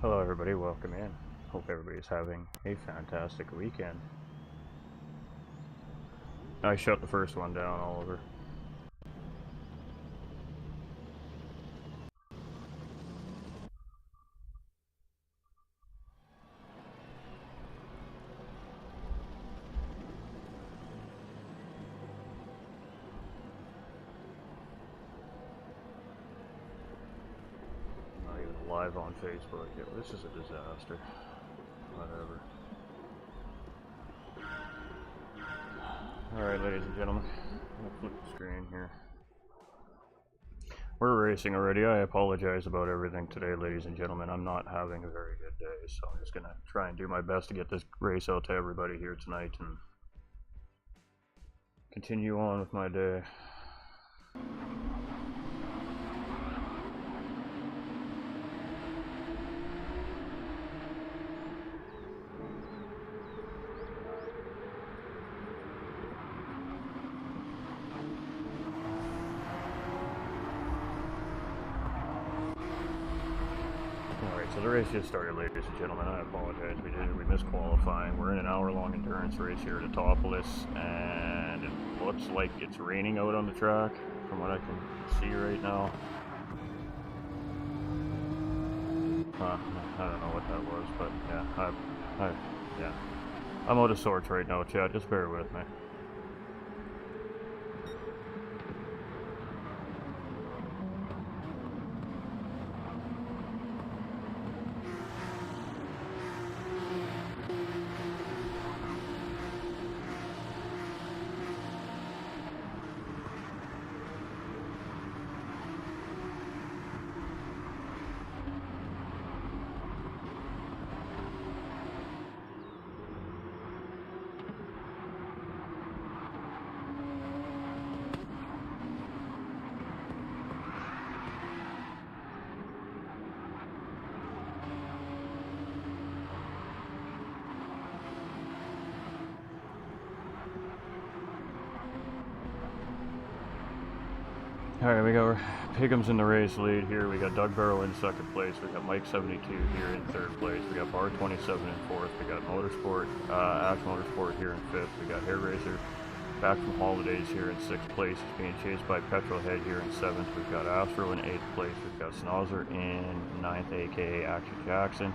Hello everybody, welcome in. Hope everybody's having a fantastic weekend. I shut the first one down, Oliver. Not even live on Facebook. Yeah, this is a disaster. Whatever. Alright, ladies and gentlemen, I'm gonna flip the screen here. We're racing already. I apologize about everything today, ladies and gentlemen. I'm not having a very good day, so I'm just gonna try and do my best to get this race out to everybody here tonight and continue on with my day. So the race just started, ladies and gentlemen. I apologize. We missed qualifying. We're in an hour-long endurance race here at Autopolis, and it looks like it's raining out on the track, from what I can see right now. I don't know what that was, but yeah, I'm out of sorts right now, Chad. Just bear with me. Alright, we got Pigham's in the race lead here. We got Doug Barrow in second place. We got Mike 72 here in third place. We got Bar 27 in fourth. We got Ash Motorsport here in fifth. We got Hair Razor back from holidays here in sixth place. He's being chased by Petrolhead here in seventh. We've got Astro in eighth place. We've got Snozzer in ninth, aka Action Jackson.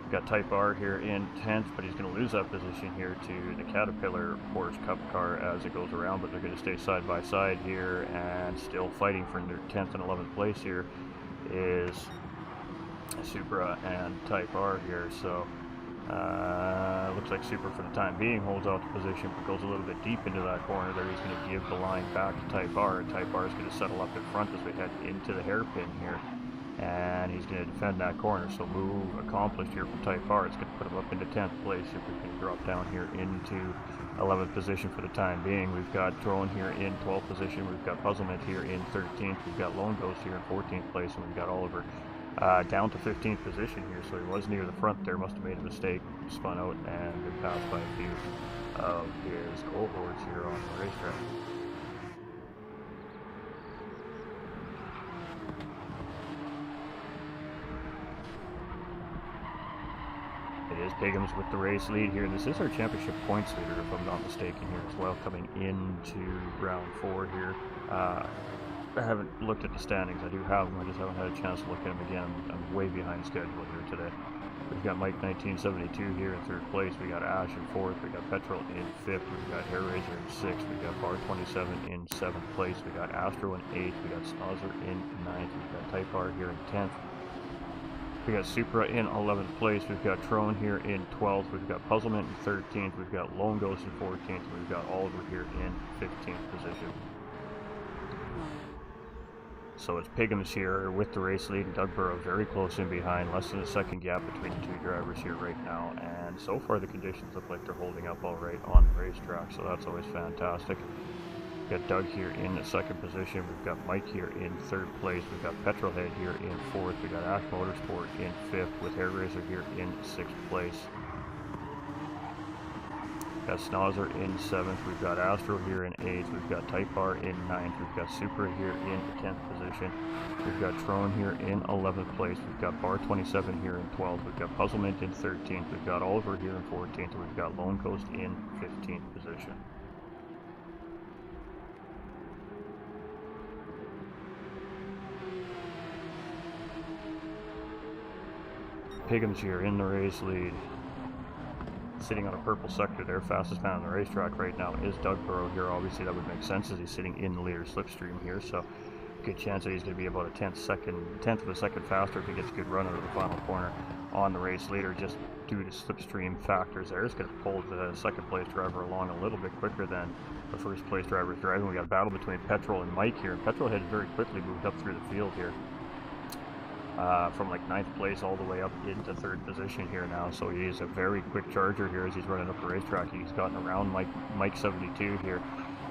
We've got Type R here in 10th, but he's going to lose that position here to the Caterpillar Porsche Cup car as it goes around, but they're going to stay side by side here, and still fighting for their 10th and 11th place here is Supra and Type R here. So looks like Supra for the time being holds out the position, but goes a little bit deep into that corner there. He's going to give the line back to Type R, and Type R is going to settle up in front as we head into the hairpin here. And he's going to defend that corner, so move accomplished here from Type R. It's going to put him up into 10th place if we can drop down here into 11th position for the time being. We've got Drone here in 12th position. We've got Puzzlement here in 13th. We've got Lone Ghost here in 14th place, and we've got Oliver down to 15th position here, so he was near the front there. Must have made a mistake, spun out, and been passed by a few of his cohorts here on the racetrack. It is Pigham's with the race lead here. This is our championship points leader, if I'm not mistaken, here as well, coming into round 4 here. I haven't looked at the standings. I do have them. I just haven't had a chance to look at them again. I'm way behind schedule here today. We've got Mike 1972 here in third place. We got Ash in fourth. We got Petrol in fifth. We've got Hair Razor in sixth. We got Bar 27 in seventh place. We got Astro in eighth. We got Snozzer in ninth. We've got Type R here in 10th. We got Supra in 11th place. We've got Trone here in 12th. We've got Puzzlement in 13th. We've got Lone Ghost in 14th. We've got Oliver here in 15th position. So it's Pigham's here with the race lead, and Doug Barrow very close in behind, less than a second gap between the two drivers here right now. And so far the conditions look like they're holding up all right on the racetrack, so that's always fantastic. We've got Doug here in the second position. We've got Mike here in third place. We've got Petrolhead here in fourth. We've got Ash Motorsport in fifth, with Hair Razor here in sixth place. Got Snozzer in 7th, we've got Astro here in 8th, we've got Type R in 9th, we've got Supra here in 10th position, we've got Trone here in 11th place, we've got Bar 27 here in 12th, we've got Puzzlement in 13th, we've got Oliver here in 14th, and we've got Lone Coast in 15th position. Pigham's here in the race lead, sitting on a purple sector there. Fastest man on the racetrack right now is Doug Burrow here. Obviously that would make sense as he's sitting in the leader slipstream here, so good chance that he's going to be about a tenth of a second faster if he gets a good run out of the final corner on the race leader, just due to slipstream factors there. It's going to pull the second place driver along a little bit quicker than the first place driver driving. We got a battle between Petrol and Mike here, and Petrol had very quickly moved up through the field here. From like 9th place all the way up into 3rd position here now, so he's a very quick charger here as he's running up the racetrack. He's gotten around Mike 72 here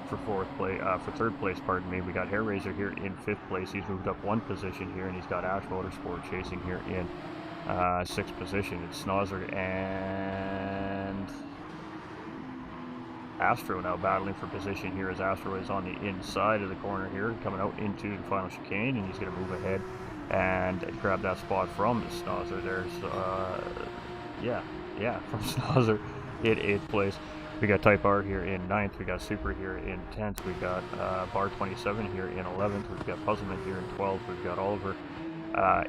for 3rd place, pardon me. We got Hair Razor here in 5th place. He's moved up 1 position here, and he's got Ash Motorsport chasing here in 6th position. It's Snozzer and Astro now battling for position here, as Astro is on the inside of the corner here, coming out into the final chicane, and he's going to move ahead and grab that spot from Snozzer. There's from Snozzer in 8th place. We got Type R here in 9th, we got Super here in 10th, we got Bar 27 here in 11th, we've got Puzzlement here in 12th, we've got Oliver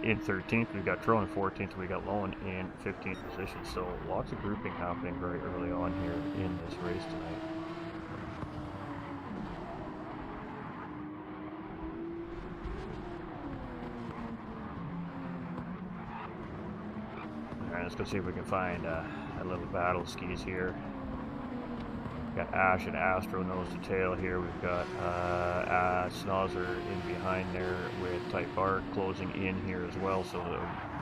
in 13th, we've got Trone in 14th, and we got Lone in 15th position. So lots of grouping happening very early on here in this race tonight. Let's go see if we can find a little battle skis here. We've got Ash and Astro nose to tail here. We've got Snozzer in behind there with Type R closing in here as well. So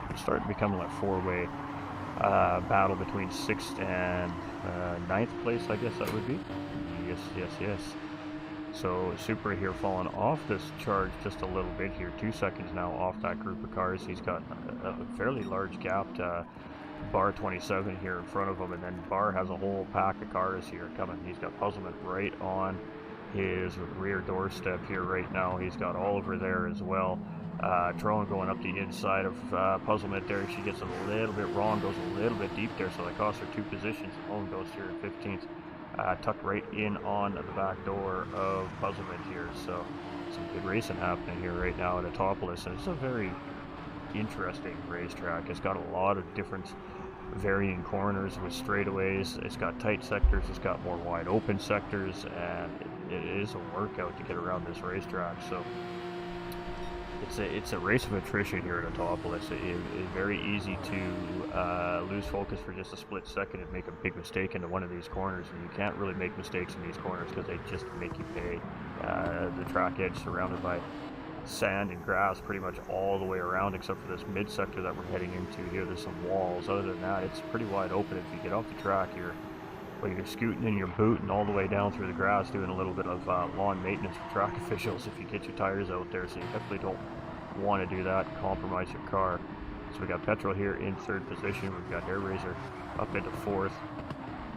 it's starting to become like a 4-way battle between 6th and 9th place, I guess that would be. Yes. So Super here falling off this charge just a little bit here. 2 seconds now off that group of cars. He's got a fairly large gap to Bar 27 here in front of him, and then Bar has a whole pack of cars here coming. He's got Puzzlement right on his rear doorstep here right now. He's got Oliver there as well. Trone going up the inside of Puzzlement there. She gets a little bit wrong, goes a little bit deep there, so that costs her 2 positions. Lone goes here in 15th. Tucked right in on the back door of Puzzlement here, so some good racing happening here right now at Autopolis, and it's a very interesting racetrack. It's got a lot of different varying corners with straightaways. It's got tight sectors, it's got more wide open sectors, and it is a workout to get around this racetrack. So it's a race of attrition here at Autopolis. It's very easy to lose focus for just a split second and make a big mistake into one of these corners, and you can't really make mistakes in these corners because they just make you pay. The track edge surrounded by sand and grass pretty much all the way around, except for this mid sector that we're heading into here. There's some walls. Other than that, it's pretty wide open. If you get off the track, you're scooting in your boot and all the way down through the grass, doing a little bit of lawn maintenance for track officials if you get your tires out there. So you definitely don't want to do that, compromise your car. So we got Petrol here in 3rd position. We've got Hair Razor up into 4th.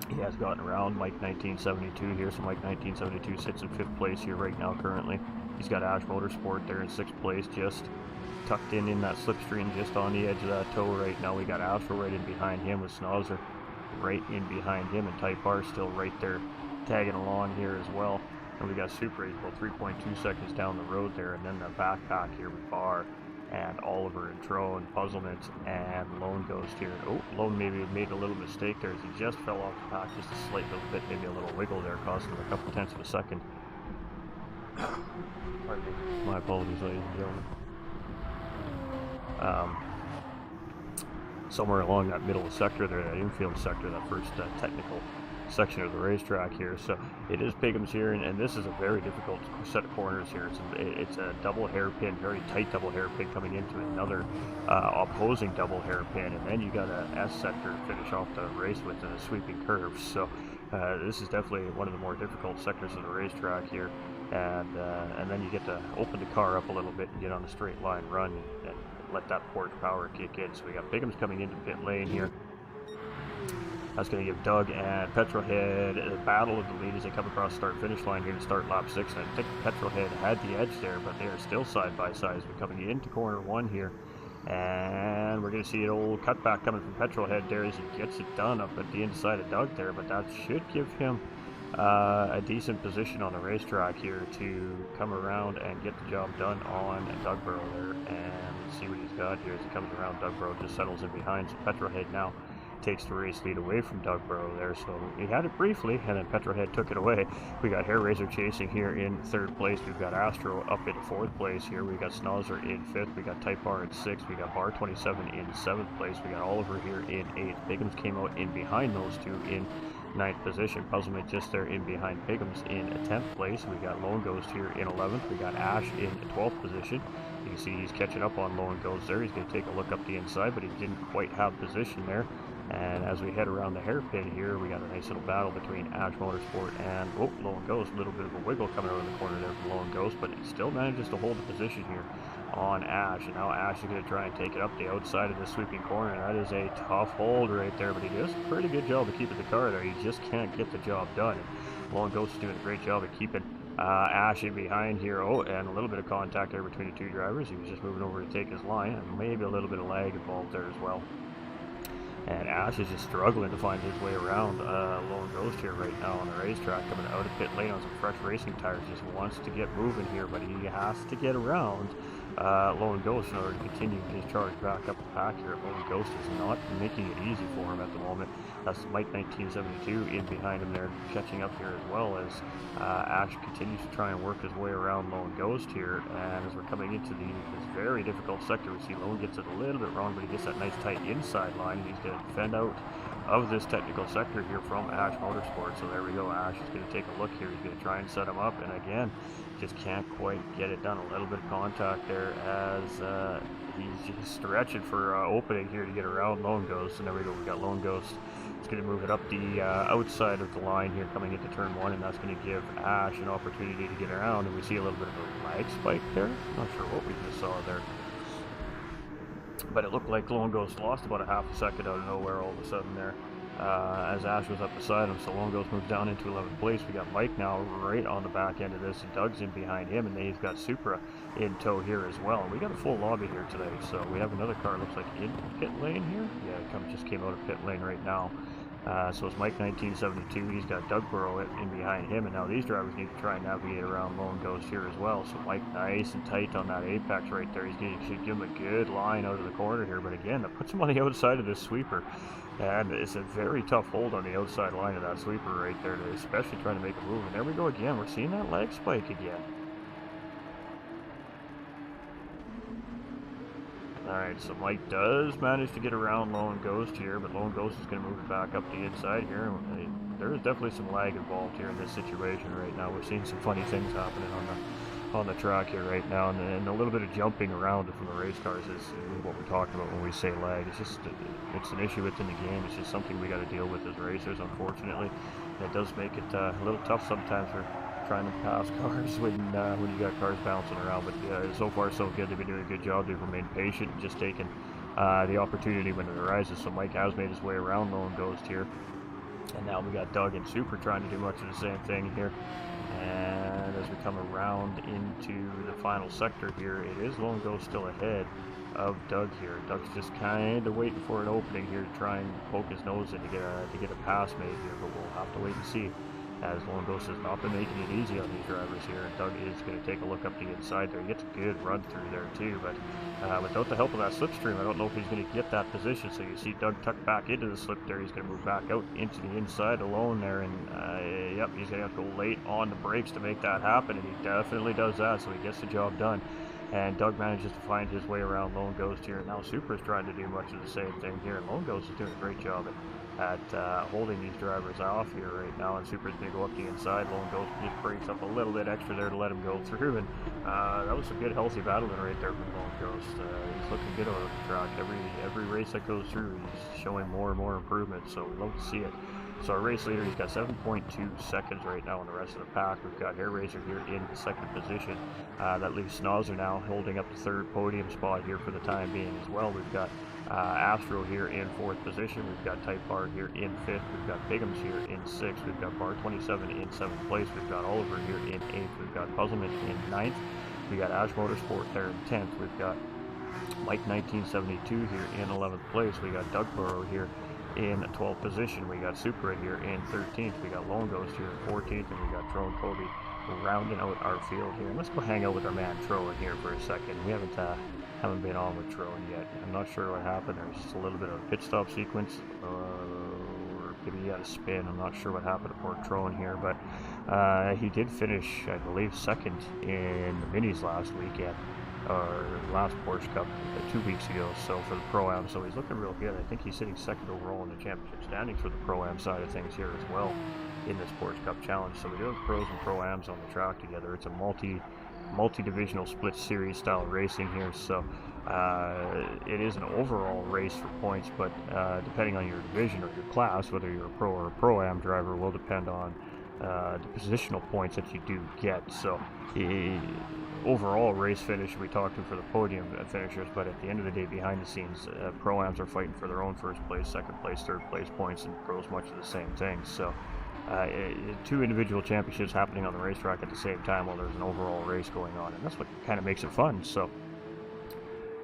He has gotten around Mike 1972 here, so Mike 1972 sits in 5th place here right now currently. He's got Ash Motorsport there in 6th place, just tucked in that slipstream, just on the edge of that toe right now. We got Astro right in behind him with Snozzer right in behind him, and Type R still right there tagging along here as well. And we got Super about 3.2 seconds down the road there, and then the backpack here with Bar and Oliver and Trone, Puzzlement, and Lone Ghost here. Oh, Lone maybe made a little mistake there as he just fell off the pack just a slight little bit, maybe a little wiggle there, costing him a couple tenths of a second. Pardon me. My apologies, ladies and gentlemen. Somewhere along that middle sector there, that infield sector, that first technical section of the racetrack here. So it is Pigham's here, and this is a very difficult set of corners here. It's a double hairpin, very tight double hairpin coming into another opposing double hairpin, and then you got a S sector to finish off the race with a sweeping curve. So this is definitely one of the more difficult sectors of the racetrack here, and then you get to open the car up a little bit and get on a straight line run and let that Porsche power kick in. So we got Pigham's coming into pit lane here. That's going to give Doug and Petrolhead a battle of the lead as they come across the start-finish line here to start lap 6. And I think Petrolhead had the edge there, but they are still side by side as we're coming into corner 1 here. And we're going to see an old cutback coming from Petrolhead there as he gets it done up at the inside of Doug there, but that should give him a decent position on the racetrack here to come around and get the job done on Dugborough there. And let's see what he's got here as he comes around. Dugborough just settles in behind, so Petrolhead now takes the race lead away from Dugborough there. So he had it briefly, and then Petrolhead took it away. We got Hair Razor chasing here in 3rd place. We've got Astro up in 4th place here. We got Snozzer in 5th. We got Type R in 6th. We got Bar 27 in 7th place. We got Oliver here in 8th. Biggums came out in behind those two in 9th position. Puzzlement just there in behind Biggums in 10th place. We got Lone Ghost here in 11th. We got Ash in 12th position. You can see he's catching up on Lone Ghost there. He's going to take a look up the inside, but he didn't quite have position there. And as we head around the hairpin here, we got a nice little battle between Ash Motorsport and Lone Ghost. A little bit of a wiggle coming out of the corner there from Lone Ghost, but he still manages to hold the position here on Ash. And now Ash is going to try and take it up the outside of the sweeping corner. That is a tough hold right there, but he does a pretty good job of keeping the car there. He just can't get the job done. And Lone Ghost is doing a great job of keeping Ash in behind here. And a little bit of contact there between the two drivers. He was just moving over to take his line, and maybe a little bit of lag involved there as well. And Ash is just struggling to find his way around Lone Ghost here right now on the racetrack, coming out of pit lane on some fresh racing tires. Just wants to get moving here, but he has to get around Lone Ghost in order to continue his charge back up the pack here. Lone Ghost is not making it easy for him at the moment. That's Mike 1972 in behind him there, catching up here as well as Ash continues to try and work his way around Lone Ghost here. And as we're coming into this very difficult sector, we see Lone gets it a little bit wrong, but he gets that nice tight inside line. He's going to defend out of this technical sector here from Ash Motorsport. So there we go. Ash is going to take a look here. He's going to try and set him up, and again, just can't quite get it done. A little bit of contact there as he's just stretching for opening here to get around Lone Ghost. And there we go. We got Lone Ghost. It's going to move it up the outside of the line here coming into turn 1, and that's going to give Ash an opportunity to get around. And we see a little bit of a lag spike there. Not sure what we just saw there, but it looked like Lone Ghost lost about a half a second out of nowhere all of a sudden there as Ash was up beside him. So Lone Ghost moves down into 11th place. We got Mike now right on the back end of this, and Doug's in behind him, and they've got Supra in tow here as well. And we got a full lobby here today, so we have another car, looks like in pit lane here. Yeah, it just came out of pit lane right now. So it's Mike 1972. He's got Dugborough in behind him, and now these drivers need to try and navigate around Lone Ghost here as well. So Mike nice and tight on that apex right there. Should give him a good line out of the corner here, but again, that puts him on the outside of this sweeper. And it's a very tough hold on the outside line of that sweeper right there, especially trying to make a move. And there we go again. We're seeing that lag spike again. Alright, so Mike does manage to get around Lone Ghost here, but Lone Ghost is going to move it back up the inside here. There is definitely some lag involved here in this situation right now. We're seeing some funny things happening on the track here right now, and a little bit of jumping around from the race cars is what we're talking about when we say lag. It's just it's an issue within the game. It's just something we got to deal with as racers, unfortunately. And it does make it a little tough sometimes for trying to pass cars when you got cars bouncing around. But so far so good. They've been doing a good job. They've remained patient and just taking the opportunity when it arises. So Mike has made his way around Lone Ghost here, and now we got Doug and Super trying to do much of the same thing here. And as we come around into the final sector here, it is Lone Ghost still ahead of Doug here. Doug's just kind of waiting for an opening here to try and poke his nose in to get a pass made here, but we'll have to wait and see, as Lone Ghost has not been making it easy on these drivers here. And Doug is going to take a look up the inside there. He gets a good run through there too, but without the help of that slipstream, I don't know if he's going to get that position. So you see Doug tuck back into the slip there. He's going to move back out into the inside alone there, and yep, he's going to have to go late on the brakes to make that happen, and he definitely does that, so he gets the job done. And Doug manages to find his way around Lone Ghost here. And now Super's trying to do much of the same thing here, and Lone Ghost is doing a great job at holding these drivers off here right now. And Super's going to go up the inside. Lone Ghost just breaks up a little bit extra there to let him go through, and that was a good healthy battling right there from Lone Ghost. He's looking good on the track. Every race that goes through, he's showing more and more improvement, so we love to see it. So our race leader, he's got 7.2 seconds right now on the rest of the pack. We've got Hair Razor here in second position. That leaves Snozzer now holding up the third podium spot here for the time being as well. We've got Astro here in fourth position. We've got Type R here in fifth. We've got Bigums here in sixth. We've got Bar 27 in seventh place. We've got Oliver here in eighth. We've got Puzzlement in ninth. We got Ash Motorsport there in 10th. We've got Mike 1972 here in 11th place. We got Doug Burrow here in 12th position. We got Supra here in 13th. We got Lone Ghost here in 14th. And we got Tro and Kobe rounding out our field here. And let's go hang out with our man Tro in here for a second. We haven't been on with Tro yet. I'm not sure what happened. There's just a little bit of a pit stop sequence. Or maybe he had a spin. I'm not sure what happened to poor Tro in here. But he did finish, I believe, second in the minis last weekend. Or last Porsche Cup 2 weeks ago, so for the Pro-Am, so he's looking real good. I think he's sitting second overall in the championship standings for the Pro-Am side of things here as well in this Porsche Cup Challenge. So we do have pros and Pro-Ams on the track together. It's a multi-divisional split series style racing here, so it is an overall race for points, but depending on your division or your class, whether you're a Pro or a Pro-Am driver, will depend on the positional points that you do get. So overall race finish, we talked to for the podium finishers, but at the end of the day, behind the scenes, Pro-Ams are fighting for their own first place, second place, third place points, and pros much of the same thing. So two individual championships happening on the racetrack at the same time while there's an overall race going on, and that's what kind of makes it fun. So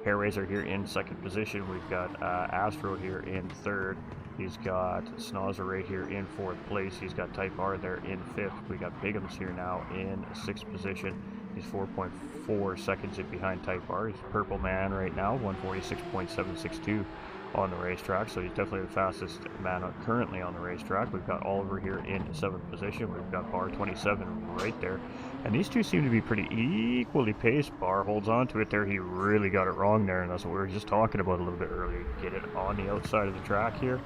Hair Razor here in second position. We've got Astro here in third. He's got Snozzer right here in fourth place. He's got Type R there in fifth. We got Bigums here now in sixth position. He's 4.4 seconds in behind Type R. He's a purple man right now, 146.762 on the racetrack, so he's definitely the fastest man currently on the racetrack. We've got Oliver here in seventh position. We've got Bar 27 right there, and these two seem to be pretty equally paced. Bar holds on to it there. He really got it wrong there, and that's what we were just talking about a little bit earlier. Get it on the outside of the track here,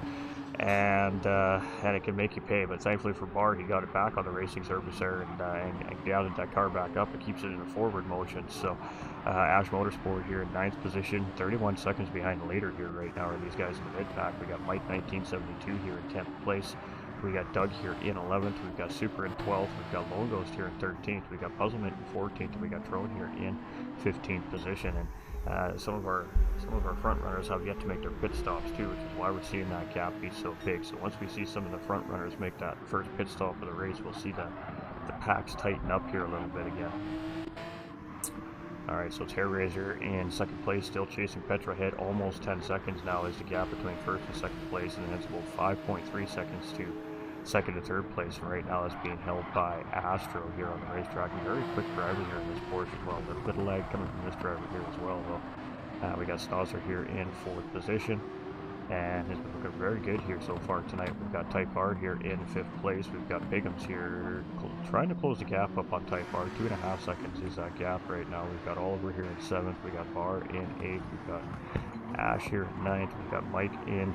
and it can make you pay. But thankfully for Bar, he got it back on the racing surface there and gathered that car back up. It keeps it in a forward motion. So Ash Motorsport here in ninth position, 31 seconds behind the leader here right now are these guys in the mid pack. We got Mike 1972 here in 10th place. We got Doug here in 11th. We've got Super in 12th. We've got Lone Ghost here in 13th. We got Puzzlement in 14th. And we got Trone here in 15th position. And some of our front runners have yet to make their pit stops too, which is why we're seeing that gap be so big. So once we see some of the front runners make that first pit stop of the race, we'll see the packs tighten up here a little bit again. Alright, so it's Hair Razor in second place, still chasing Petrohead. Almost 10 seconds now is the gap between first and second place, and then it's about 5.3 seconds to second to third place. And right now it's being held by Astro here on the racetrack. A very quick driver here in this Porsche as well. A little bit of lag coming from this driver here as well, though. We got Snozzer here in fourth position, and he's been looking very good here so far tonight. We've got Type R here in fifth place. We've got Bigums here trying to close the gap up on Type R. 2.5 seconds is that gap right now. We've got Oliver here in seventh. We got Bar in eighth. We've got Ash here in ninth. We've got Mike in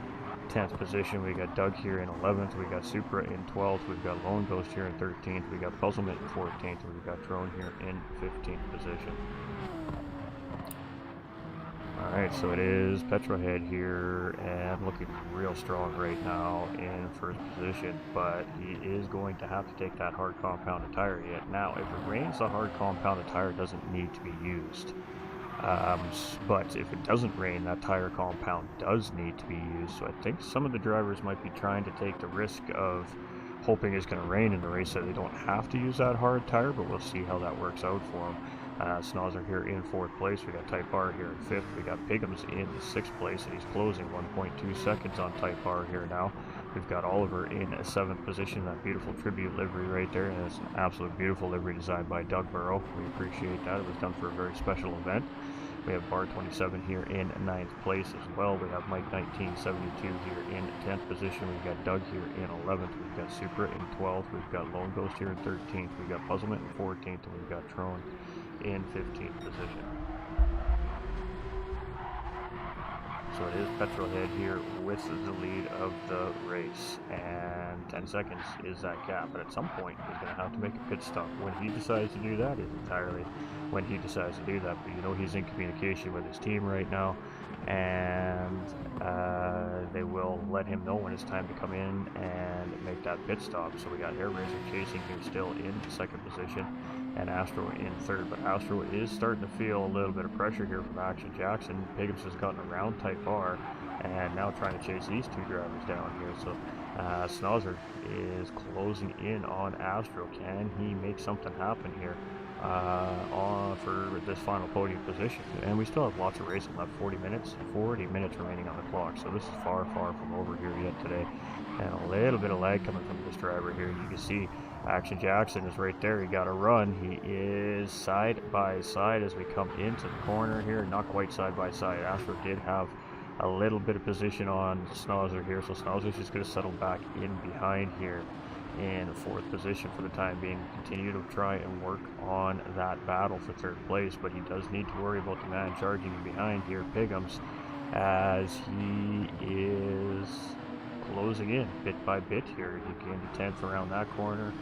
10th position. We got Doug here in 11th. We got Supra in 12th. We've got Lone Ghost here in 13th. We got Puzzlement in 14th. And we've got Drone here in 15th position. Alright, so it is Petrohead here, and looking real strong right now in first position, but he is going to have to take that hard compounded tire yet. Now, if it rains, the hard compounded tire doesn't need to be used. But if it doesn't rain, that tire compound does need to be used. So I think some of the drivers might be trying to take the risk of hoping it's going to rain in the race so they don't have to use that hard tire, but we'll see how that works out for them. Snozzer here in fourth place. We got Type R here in fifth. We got Bigums in sixth place, and he's closing 1.2 seconds on Type R here now. We've got Oliver in seventh position. That beautiful tribute livery right there, and it's an absolute beautiful livery designed by Doug Burrow. We appreciate that. It was done for a very special event. We have Bar 27 here in ninth place as well. We have Mike 1972 here in 10th position. We've got Doug here in 11th. We've got Supra in 12th. We've got Lone Ghost here in 13th. We've got Puzzlement in 14th. And we've got Trone in 15th position. So it is Petrohead here with the lead of the race, and 10 seconds is that gap, but at some point he's going to have to make a pit stop. When he decides to do that is entirely when he decides to do that, but you know he's in communication with his team right now, and they will let him know when it's time to come in and make that pit stop. So we got Air Racer chasing here still in second position, and Astro in third. But Astro is starting to feel a little bit of pressure here from Action Jackson. Piggums has gotten around Type R and now trying to chase these two drivers down here. So Snozzer is closing in on Astro. Can he make something happen here for this final podium position? And we still have lots of racing left. 40 minutes remaining on the clock, so this is far from over here yet today, and a little bit of lag coming from this driver here. You can see Action Jackson is right there. He got a run. He is side by side as we come into the corner here. Not quite side by side. Astro did have a little bit of position on Snozzer here, so Snozzer's just going to settle back in behind here in fourth position for the time being. Continue to try and work on that battle for third place, but he does need to worry about the man charging him behind here, Piggums, as he is closing in bit by bit here. He gained a 10th around that corner,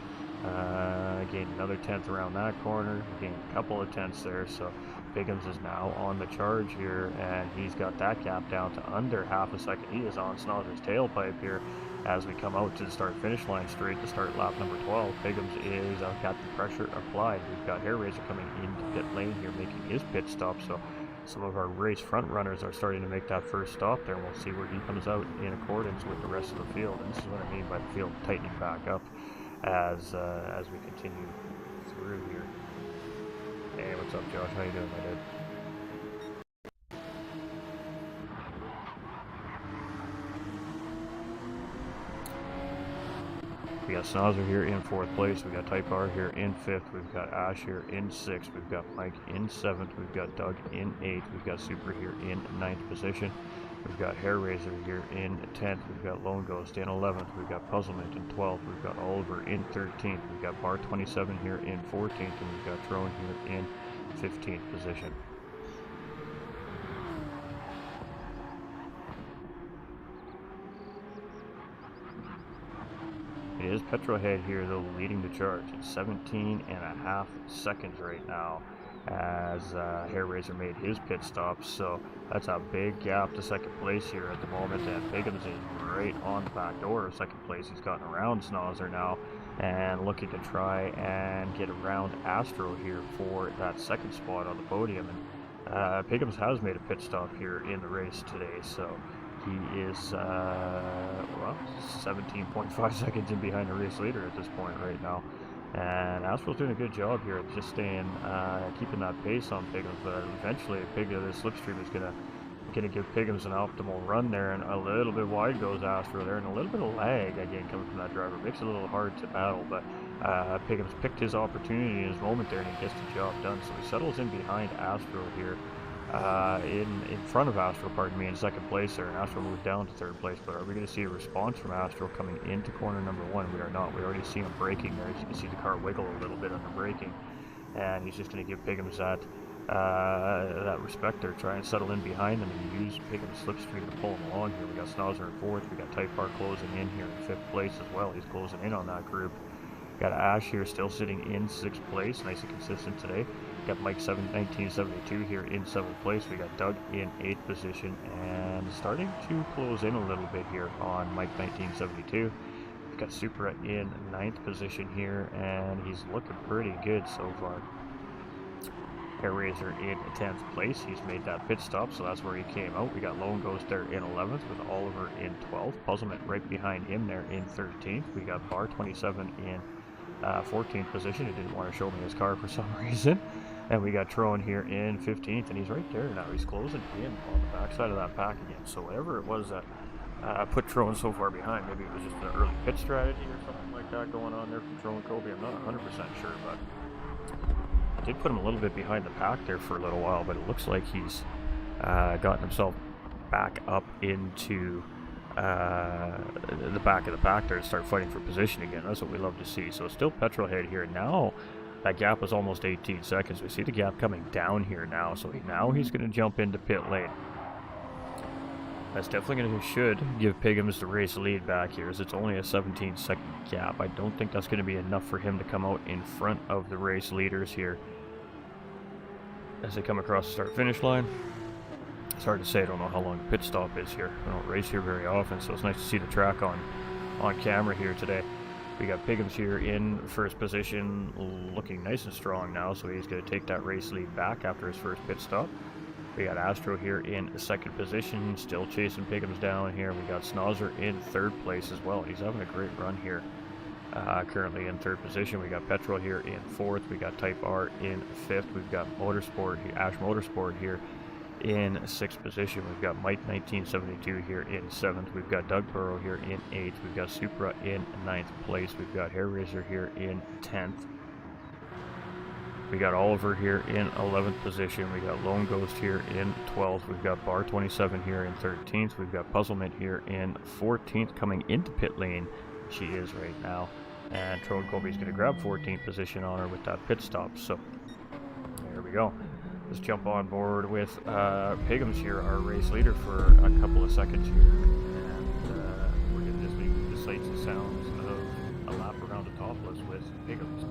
gained another 10th around that corner, gained a couple of 10ths there, so Piggums is now on the charge here, and he's got that gap down to under half a second. He is on Snozzer's tailpipe here as we come out to the start-finish line straight to start lap number 12. Piggums is got the pressure applied. We've got Hair Razor coming into pit lane here, making his pit stop, so some of our race front runners are starting to make that first stop there. We'll see where he comes out in accordance with the rest of the field, and this is what I mean by the field tightening back up as we continue through here. Hey, what's up, Josh? How you doing, my dude? We got Snozzer here in fourth place. We got Type R here in fifth. We've got Ash here in sixth. We've got Mike in seventh. We've got Doug in eighth. We've got Super here in ninth position. We've got Hair Razor here in 10th. We've got Lone Ghost in 11th. We've got Puzzlement in 12th. We've got Oliver in 13th. We've got Bar 27 here in 14th. And we've got Trone here in 15th position. It is Petrolhead here, though, leading the charge. It's 17.5 seconds right now as Hair Razor made his pit stop, so that's a big gap to second place here at the moment, and Piggums is right on the back door of second place. He's gotten around Snozzer now and looking to try and get around Astro here for that second spot on the podium. And Piggums has made a pit stop here in the race today, so he is 17.5 seconds in behind the race leader at this point right now. And Astro's doing a good job here at just staying, keeping that pace on Piggums, but eventually the slipstream is gonna give Piggums an optimal run there, and a little bit wide goes Astro there, and a little bit of lag again coming from that driver. Makes it a little hard to battle, but Piggums picked his opportunity in his moment there, and he gets the job done. So he settles in behind Astro here, in front of Astro, pardon me, in second place there, and Astro moved down to third place. But are we going to see a response from Astro coming into corner number one? We are not. We already see him braking there. As you can see the car wiggle a little bit under braking, and he's just going to give Piggums that respect there, try and settle in behind them and use Piggums' slipstream to pull him along here. We got Snozzer in fourth. We got Type R closing in here in fifth place as well. He's closing in on that group. Got Ash here still sitting in sixth place, nice and consistent today. Got Mike 1972 here in seventh place. We got Doug in eighth position, and starting to close in a little bit here on Mike 1972. We've got Super in ninth position here, and he's looking pretty good so far. Hair Razor in 10th place. He's made that pit stop, so that's where he came out. We got Lone Ghost there in 11th with Oliver in 12th. Puzzlement right behind him there in 13th. We got Bar 27 in 14th position. He didn't want to show me his car for some reason. And we got Trone here in 15th, and he's right there now. He's closing in on the backside of that pack again. So whatever it was that put Trone so far behind, maybe it was just an early pit strategy or something like that going on there from Trone Kobe. I'm not 100% sure, but I did put him a little bit behind the pack there for a little while, but it looks like he's gotten himself back up into the back of the pack there to start fighting for position again. That's what we love to see. So still Petrolhead here. Now that gap was almost 18 seconds. We see the gap coming down here now. So now he's going to jump into pit lane. That's definitely should give Piggums the race lead back here, as it's only a 17-second gap. I don't think that's going to be enough for him to come out in front of the race leaders here as they come across the start-finish line. It's hard to say. I don't know how long the pit stop is here. I don't race here very often, so it's nice to see the track on camera here today. We got Piggums here in first position, looking nice and strong now, so he's going to take that race lead back after his first pit stop. We got Astro here in second position, still chasing Piggums down here. We got Snozzer in third place as well. He's having a great run here. Currently in third position. We got Petrol here in fourth. We got Type R in fifth. We've got Ash Motorsport here in sixth position. We've got Mike 1972 here in seventh. We've got Doug Burrow here in eighth. We've got Supra in ninth place. We've got Hair Razor here in 10th. We got Oliver here in 11th position. We got Lone Ghost here in 12th. We've got Bar 27 here in 13th. We've got Puzzlement here in 14th. Coming into pit lane, she is right now. And Troll Colby's going to grab 14th position on her with that pit stop. So there we go. Let's jump on board with Piggums here, our race leader, for a couple of seconds here. And we're going to just leave the sights and sounds of a lap around Autopolis with Piggums.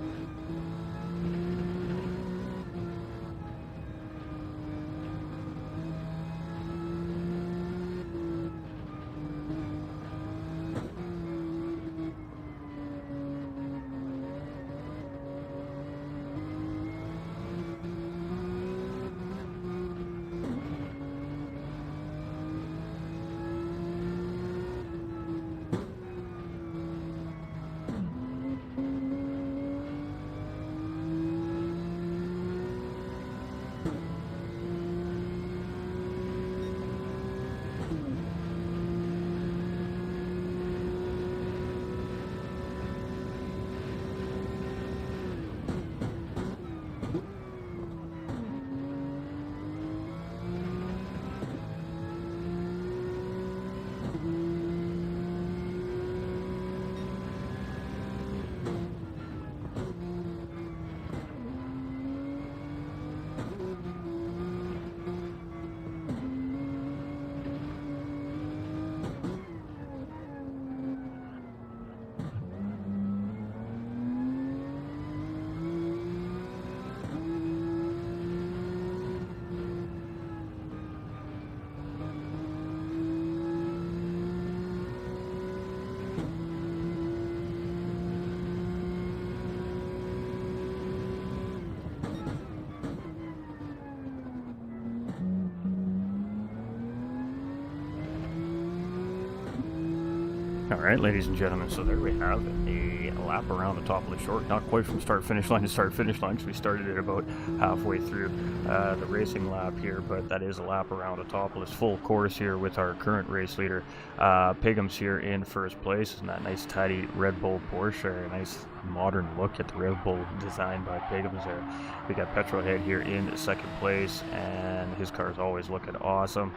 Alright, ladies and gentlemen, so there we have a lap around Autopolis short. Not quite from start-finish line to start-finish line, because we started it about halfway through the racing lap here, but that is a lap around Autopolis. Full course here with our current race leader, Piggums here in first place, and that nice tidy Red Bull Porsche. A nice modern look at the Red Bull designed by Piggums there. We got Petrolhead here in second place, and his car is always looking awesome.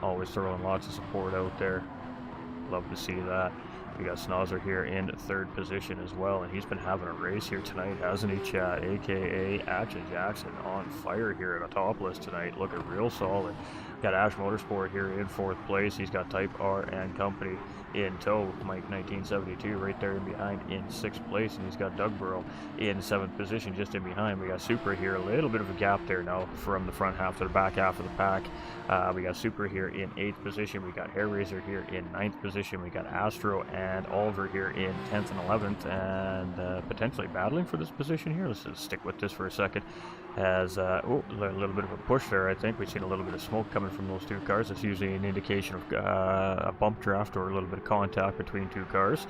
Always throwing lots of support out there. Love to see that. We got Snozzer here in third position as well, and he's been having a race here tonight, hasn't he, Chad? AKA Action Jackson on fire here at Autopolis tonight, looking real solid. Got Ash Motorsport here in fourth place. He's got Type R and company in tow. Mike 1972 right there in behind in sixth place, and he's got Doug Burrow in seventh position just in behind. We got Supra here, a little bit of a gap there now from the front half to the back half of the pack. We got Supra here in eighth position. We got Hair Razor here in ninth position. We got Astro and Oliver here in 10th and 11th, and potentially battling for this position here. Let's just stick with this for a second. Has a little bit of a push there. I think we've seen a little bit of smoke coming from those two cars. It's usually an indication of a bump draft or a little bit of contact between two cars,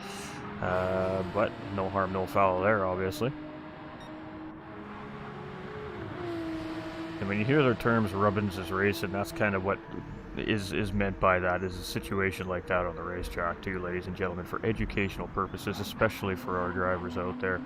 but no harm, no foul there, obviously. And when you hear the terms Rubbins is racing, that's kind of what is meant by that, is a situation like that on the racetrack too, ladies and gentlemen, for educational purposes, especially for our drivers out there.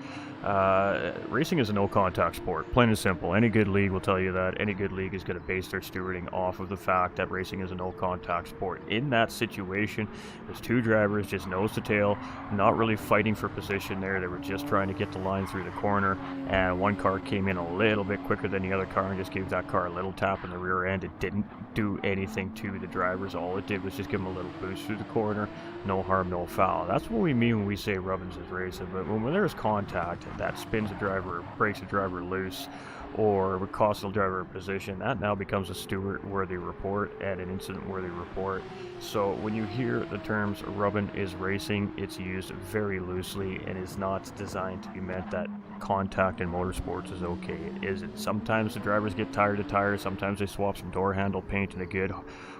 Racing is a no contact sport, plain and simple. Any good league will tell you that. Any good league is going to base their stewarding off of the fact that racing is a no contact sport. In that situation, there's two drivers just nose to tail, not really fighting for position there. They were just trying to get the line through the corner, and one car came in a little bit quicker than the other car and just gave that car a little tap in the rear end. It didn't do anything to the drivers. All it did was just give them a little boost through the corner. No harm, no foul. That's what we mean when we say Rubbins is racing. But when there's contact that spins a driver, breaks a driver loose, or would cost the driver a position, that now becomes a steward-worthy report and an incident-worthy report. So when you hear the terms rubbing is racing, it's used very loosely and is not designed to be meant that contact in motorsports is okay. It isn't. Sometimes the drivers get tired of tires, sometimes they swap some door handle paint in a good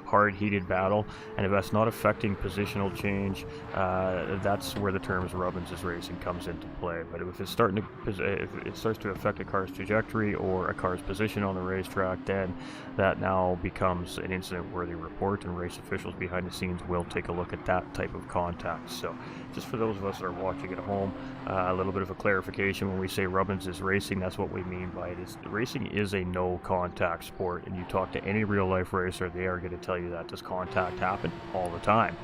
hard heated battle, and if that's not affecting positional change, that's where the terms rubbins is racing comes into play. But if it's if it starts to affect a car's trajectory or a car's position on the racetrack, then that now becomes an incident worthy report, and race officials behind the scenes will take a look at that type of contact. So just for those of us that are watching at home, a little bit of a clarification: when we say rubbins is racing, that's what we mean by it. Is racing is a no contact sport, and you talk to any real life racer, they are going to tell you that. Does contact happen? All the time.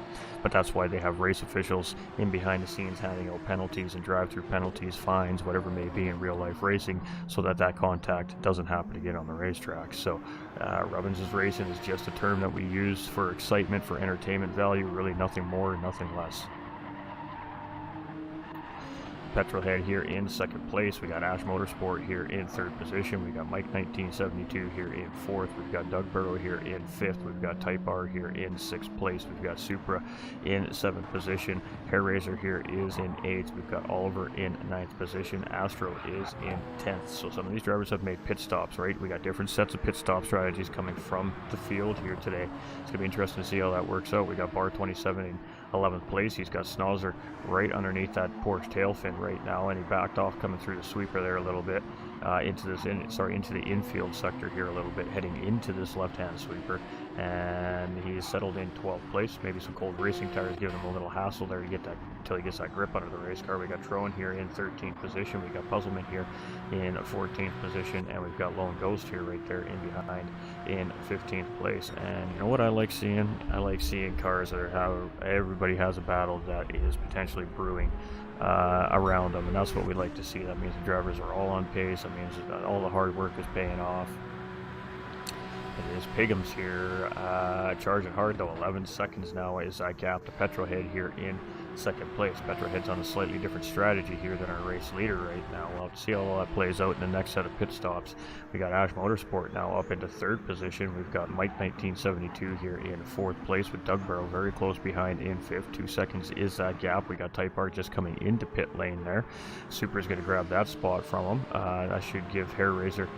But that's why they have race officials in behind the scenes handing out penalties and drive-through penalties, fines, whatever it may be in real life racing, so that that contact doesn't happen again on the racetrack. So rubbins is racing is just a term that we use for excitement, for entertainment value, really nothing more, nothing less. Petrolhead here in second place. We got Ash Motorsport here in third position. We got Mike 1972 here in fourth. We've got Doug Burrow here in fifth. We've got Type R here in sixth place. We've got Supra in seventh position. Hair Razor here is in eighth. We've got Oliver in ninth position. Astro is in 10th. So some of these drivers have made pit stops, right? We got different sets of pit stop strategies coming from the field here today. It's going to be interesting to see how that works out. We got Bar 27 in 11th place. He's got Schnauzer right underneath that Porsche tail fin right now, and he backed off coming through the sweeper there a little bit into the infield sector here a little bit, heading into this left-hand sweeper, and he's settled in 12th place. Maybe some cold racing tires giving him a little hassle there to get that until he gets that grip under the race car. We got Trone here in 13th position. We got Puzzlement here in 14th position, and we've got Lone Ghost here right there in behind in 15th place. And you know what I like seeing? I like seeing cars that are how everybody has a battle that is potentially brewing around them, and that's what we like to see. That means the drivers are all on pace. That means that all the hard work is paying off. It is Pigham's here, charging hard though. 11 seconds now is that gap to Petrolhead here in second place. Petrolhead's on a slightly different strategy here than our race leader right now. We'll have to see how all that plays out in the next set of pit stops. We got Ash Motorsport now up into third position. We've got Mike 1972 here in fourth place with Doug Burrow very close behind in fifth. 2 seconds is that gap. We got Type R just coming into pit lane there. Super's going to grab that spot from him. That should give Hair Razor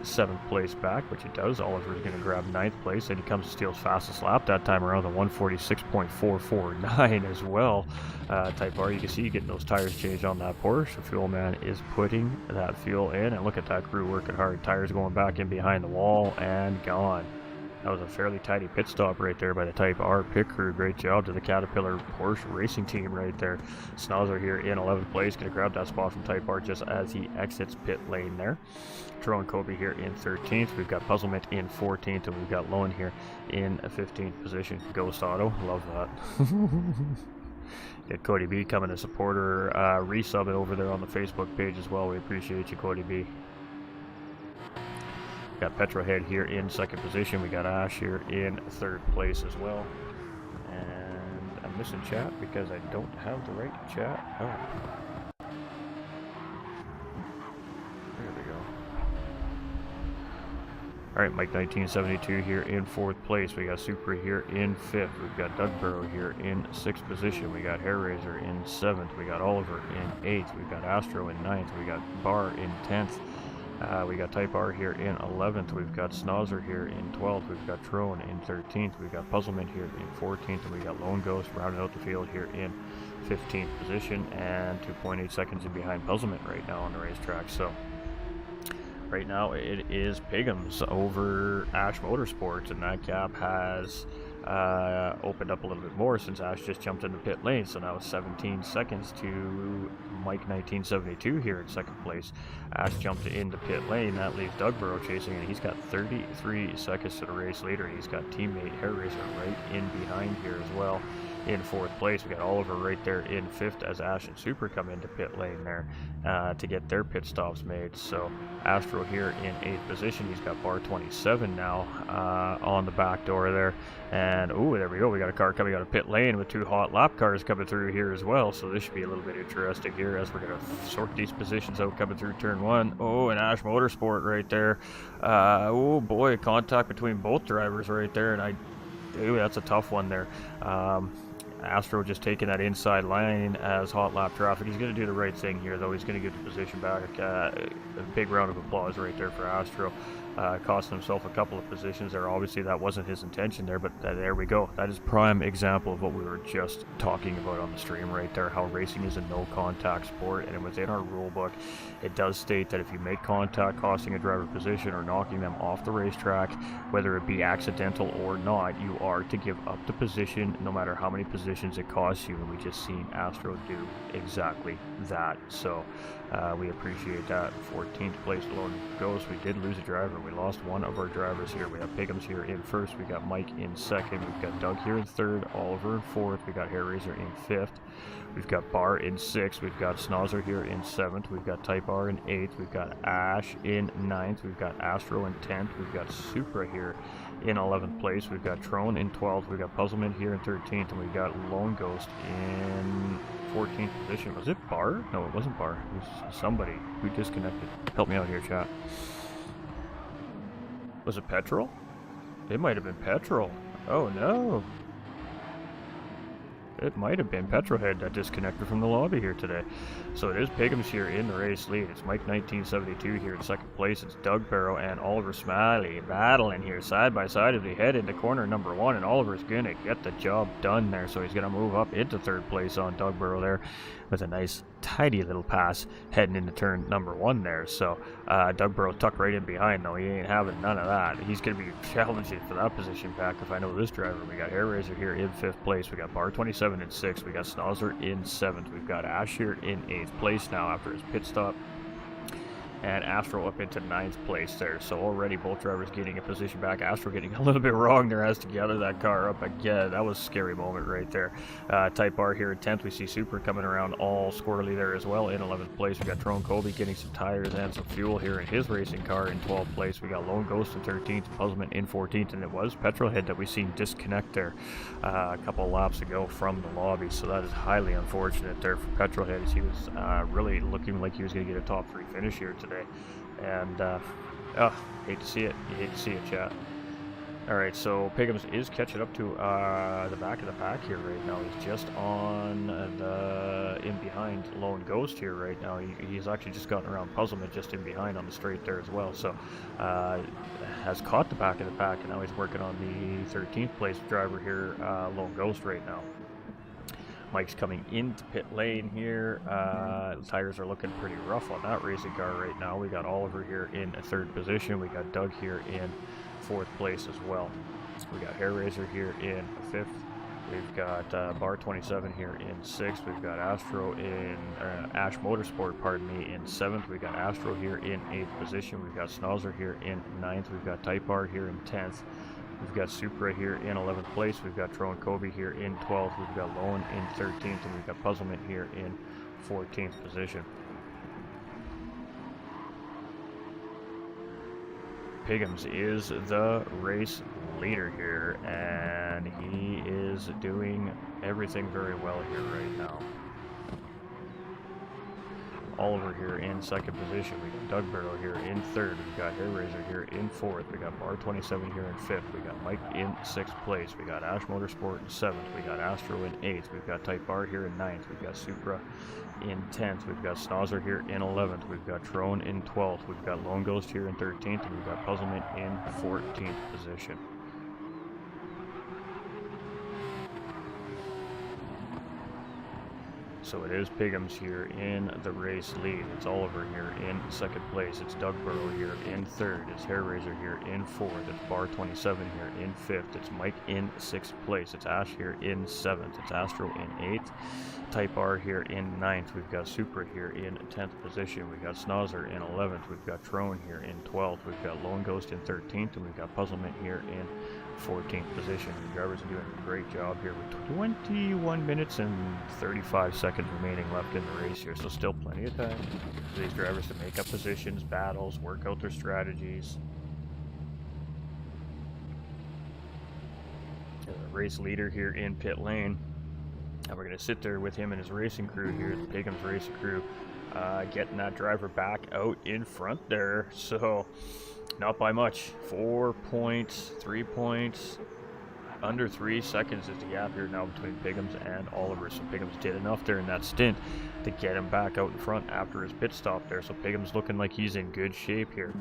7th place back, which it does. Oliver's going to grab 9th place, and he comes to steal's fastest lap that time around, the 146.449 as well. Type R, you can see getting those tires changed on that Porsche. The fuel man is putting that fuel in, and look at that crew working hard. Tires going back in behind the wall and gone. That was a fairly tidy pit stop right there by the Type R pit crew. Great job to the Caterpillar Porsche racing team right there. Schnauzer here in 11th place, going to grab that spot from Type R just as he exits pit lane there. Drone Kobe here in 13th. We've got Puzzlement in 14th, and we've got Lone here in 15th position. Ghost Auto, love that. Get Cody B coming to support her, resub it over there on the Facebook page as well. We appreciate you, Cody B. Got Petrolhead here in second position. We got Ash here in third place as well. And I'm missing chat because I don't have the right chat. Oh. There we go. Alright, Mike 1972 here in fourth place. We got Supra here in fifth. We've got Doug Burrow here in sixth position. We got Hair Razor in seventh. We got Oliver in eighth. We've got Astro in ninth. We got Bar in 10th. We got Type R here in 11th. We've got Schnauzer here in 12th. We've got Trone in 13th. We've got Puzzlement here in 14th. And we got Lone Ghost rounding out the field here in 15th position. And 2.8 seconds in behind Puzzlement right now on the racetrack. So right now it is Pigham's over Ash Motorsports, and that gap has opened up a little bit more since Ash just jumped into pit lane. So now it's 17 seconds to Mike 1972 here in second place. Ash jumped into pit lane. That leaves Doug Burrow chasing, and he's got 33 seconds to the race leader. He's got teammate Hair Racer right in behind here as well. in 4th place. We got Oliver right there in 5th as Ash and Super come into pit lane there to get their pit stops made. So Astro here in 8th position. He's got bar 27 now on the back door there. And oh, there we go. We got a car coming out of pit lane with 2 hot lap cars coming through here as well. So this should be a little bit interesting here as we're going to sort these positions out coming through turn 1. Oh, and Ash Motorsport right there. Oh boy, contact between both drivers right there. And ooh, that's a tough one there. Astro just taking that inside line as hot lap traffic. He's going to do the right thing here, though. He's going to get the position back. A big round of applause right there for Astro. Costing himself a couple of positions there. Obviously, that wasn't his intention there, but there we go. That is prime example of what we were just talking about on the stream right there, how racing is a no-contact sport, and within our rule book, it does state that if you make contact costing a driver position or knocking them off the racetrack, whether it be accidental or not, you are to give up the position no matter how many positions it costs you, and we just seen Astro do exactly that. So we appreciate that. 14th place Lone Ghost. We did lose a driver. We lost one of our drivers here. We have Piggums here in 1st. We got Mike in 2nd. We've got Doug here in 3rd. Oliver in 4th. We got Hairraiser in 5th. We've got Bar in 6th. We've got Snozzer here in 7th. We've got Type R in 8th. We've got Ash in 9th. We've got Astro in 10th. We've got Supra here in 11th place. We've got Trone in 12th. We've got Puzzlement here in 13th. And we've got Lone Ghost in 14th position. Was it Bar? No, it wasn't Bar. It was somebody who disconnected. Help me out here, chat. Was it Petrol? It might have been Petrol. Oh no. It might have been Petrolhead that disconnected from the lobby here today. So it is Piggums here in the race lead. It's Mike 1972 here in 2nd place. It's Doug Barrow and Oliver Smiley battling here side by side as we head into corner number 1. And Oliver's going to get the job done there. So he's going to move up into 3rd place on Doug Barrow there with a nice tidy little pass heading into turn number 1 there. So Doug Barrow tucked right in behind though. He ain't having none of that. He's going to be challenging for that position back if I know this driver. We got Hairraiser here in 5th place. We got Bar 27 in 6th. We got Snozzer in 7th. We've got Ash here in 8th place now after his pit stop. And Astro up into 9th place there. So already both drivers getting a position back. Astro getting a little bit wrong there as to gather that car up again. That was a scary moment right there. Type R here in 10th. We see Super coming around all squirrely there as well in 11th place. We got Trone Colby getting some tires and some fuel here in his racing car in 12th place. We got Lone Ghost in 13th. Puzzlement in 14th. And it was Petrolhead that we seen disconnect there a couple of laps ago from the lobby. So that is highly unfortunate there for Petrolhead as he was really looking like he was going to get a top 3 finish here today. And hate to see it. You hate to see it, chat. Alright, so Piggums is catching up to the back of the pack here right now. He's just on in behind Lone Ghost here right now. He's actually just gotten around Puzzlement just in behind on the straight there as well. So has caught the back of the pack, and now he's working on the 13th place driver here, Lone Ghost right now. Mike's coming into pit lane here. The tires are looking pretty rough on that racing car right now. We got Oliver here in 3rd position. We got Doug here in 4th place as well. We got Hairraiser here in 5th. We've got Bar 27 here in 6th. We've got Astro in Ash Motorsport, pardon me, in 7th. We've got Astro here in 8th position. We've got Snozzer here in 9th. We've got Type R here in 10th. We've got Supra here in 11th place. We've got Trone Kobe here in 12th. We've got Lone in 13th. And we've got Puzzlement here in 14th position. Piggums is the race leader here, and he is doing everything very well here right now. Oliver here in 2nd position. We got Doug Barrow here in 3rd. We've got Hairraiser here in 4th. We got Bar 27 here in 5th. We got Mike in 6th place. We got Ash Motorsport in 7th. We got Astro in 8th. We've got Type R here in 9th. We've got Supra in 10th. We've got Snozzer here in 11th. We've got Trone in 12th. We've got Lone Ghost here in 13th. And we've got Puzzlement in 14th position. So it is Piggums here in the race lead. It's Oliver here in 2nd place. It's Doug Barrow here in 3rd. It's Hairraiser here in 4th. It's Bar 27 here in 5th. It's Mike in 6th place. It's Ash here in 7th. It's Astro in 8th. Type R here in 9th. We've got Supra here in 10th position. We've got Snozzer in 11th. We've got Trone here in 12th. We've got Lone Ghost in 13th. And we've got Puzzlement here in 14th position. The drivers are doing a great job here with 21 minutes and 35 seconds remaining left in the race here, so still plenty of time for these drivers to make up positions, battles, work out their strategies. The race leader here in pit lane, and we're going to sit there with him and his racing crew here, the Pigham's racing crew, getting that driver back out in front there. So not by much, 4 points, 3 points, under 3 seconds is the gap here now between Pigham's and Oliver. So Pigham's did enough there in that stint to get him back out in front after his pit stop there. So Pigham's looking like he's in good shape here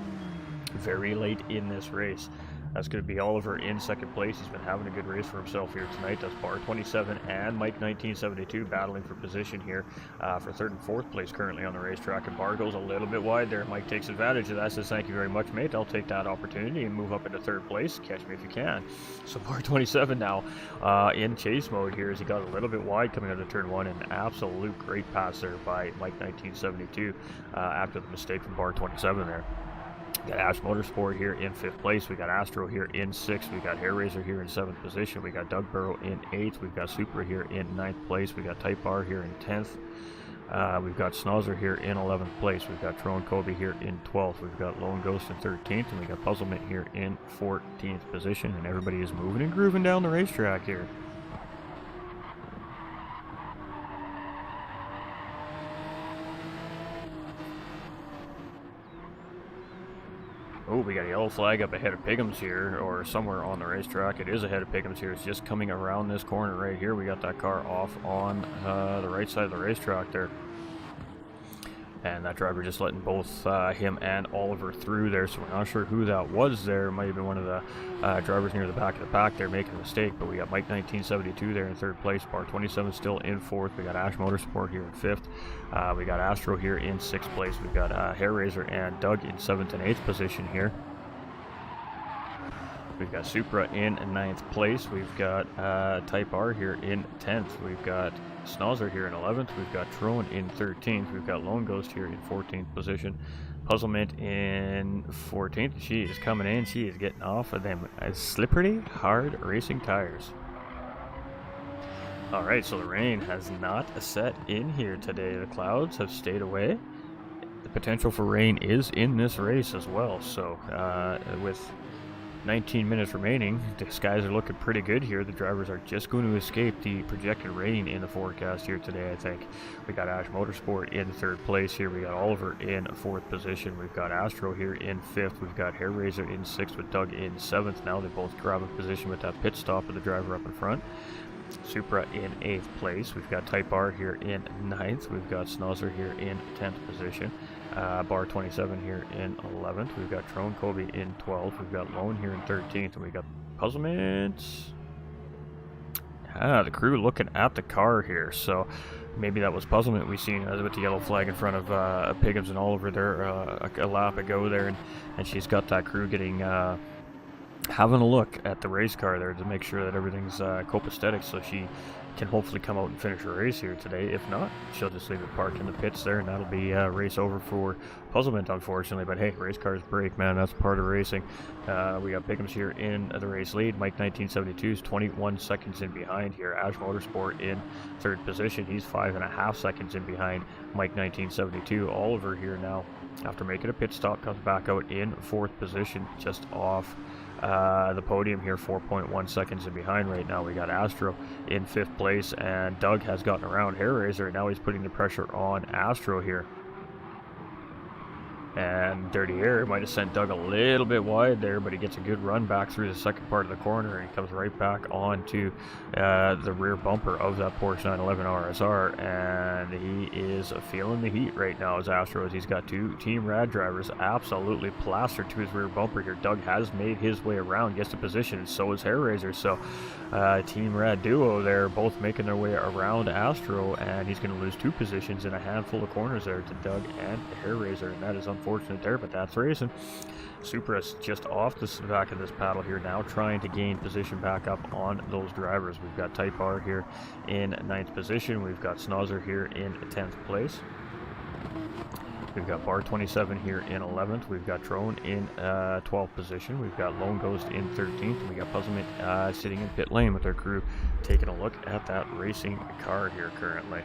very late in this race. That's going to be Oliver in second place. He's been having a good race for himself here tonight. That's Bar 27 and Mike 1972 battling for position here for third and fourth place currently on the racetrack. And Bar goes a little bit wide there. Mike takes advantage of that, says, "Thank you very much, mate. I'll take that opportunity and move up into third place. Catch me if you can." So Bar 27 now in chase mode here as he got a little bit wide coming out of turn one. An absolute great pass there by Mike 1972 after the mistake from Bar 27 there. We got Ash Motorsport here in 5th place. We got Astro here in 6th. We got Hair Razor here in 7th position. We got Doug Burrow in 8th. We've got Supra here in 9th place. We got Type R here in 10th. We've got Snozzer here in 11th place. We've got Trone Kobe here in 12th. We've got Lone Ghost in 13th. And we got Puzzlement here in 14th position. And everybody is moving and grooving down the racetrack here. Oh, we got a yellow flag up ahead of Pigham's here, or somewhere on the racetrack. It is ahead of Pigham's here. It's just coming around this corner right here. We got that car off on the right side of the racetrack there. And that driver just letting both him and Oliver through there, so we're not sure who that was there. It might have been one of the drivers near the back of the pack there making a mistake, but we got Mike 1972 there in 3rd place. Bar 27 still in 4th. We got Ash Motorsport here in 5th. We got Astro here in 6th place. We've got Hair Razor and Doug in 7th and 8th position here. We've got Supra in 9th place. We've got Type R here in 10th. We've got Snozzer here in 11th. We've got Trone in 13th. We've got Lone Ghost here in 14th position. Puzzlement in 14th. She is coming in. She is getting off of them slippery, hard racing tires. Alright, so the rain has not set in here today. The clouds have stayed away. The potential for rain is in this race as well. So with 19 minutes remaining, the skies are looking pretty good here. The drivers are just going to escape the projected rain in the forecast here today, I think. We got Ash Motorsport in 3rd place here. We got Oliver in 4th position. We've got Astro here in 5th. We've got Hair Razor in 6th with Doug in 7th. Now they both grab a position with that pit stop of the driver up in front. Supra in 8th place. We've got Type R here in 9th. We've got Snozzer here in 10th position. Bar 27 here in 11th. We've got Trone Kobe in 12th. We've got Lone here in 13th. And we got Puzzlement. The crew looking at the car here. So maybe that was Puzzlement we seen with the yellow flag in front of Pigham's and Oliver there a lap ago there. And she's got that crew getting having a look at the race car there to make sure that everything's copacetic, so she can hopefully come out and finish her race here today. If not, she'll just leave it parked in the pits there, and that'll be race over for Puzzlement, unfortunately. But hey, race cars break, man. That's part of racing. We got Pigham's here in the race lead. Mike 1972 is 21 seconds in behind here. Ash Motorsport in 3rd position. He's 5.5 seconds in behind Mike 1972. Oliver here now, after making a pit stop, comes back out in 4th position, just off the podium here, 4.1 seconds in behind right now. We got Astro in 5th place, and Doug has gotten around Hair Razor, and now he's putting the pressure on Astro here. And Dirty Air might have sent Doug a little bit wide there, but he gets a good run back through the second part of the corner, and he comes right back onto the rear bumper of that Porsche 911 RSR, and he is feeling the heat right now as Astro, as he's got two Team Rad drivers absolutely plastered to his rear bumper here. Doug has made his way around, gets to position, and so is Hair Razor. So Team Rad duo there, both making their way around Astro, and he's going to lose 2 positions in a handful of corners there to Doug and Hair Razor, and that is unfortunate there, but that's racing. Supra's just off the back of this paddle here now, trying to gain position back up on those drivers. We've got Type R here in 9th position. We've got Snozzer here in 10th place. We've got Bar 27 here in 11th. We've got Trone in 12th position. We've got Lone Ghost in 13th. And we got Puzzlement sitting in pit lane with their crew, taking a look at that racing car here currently.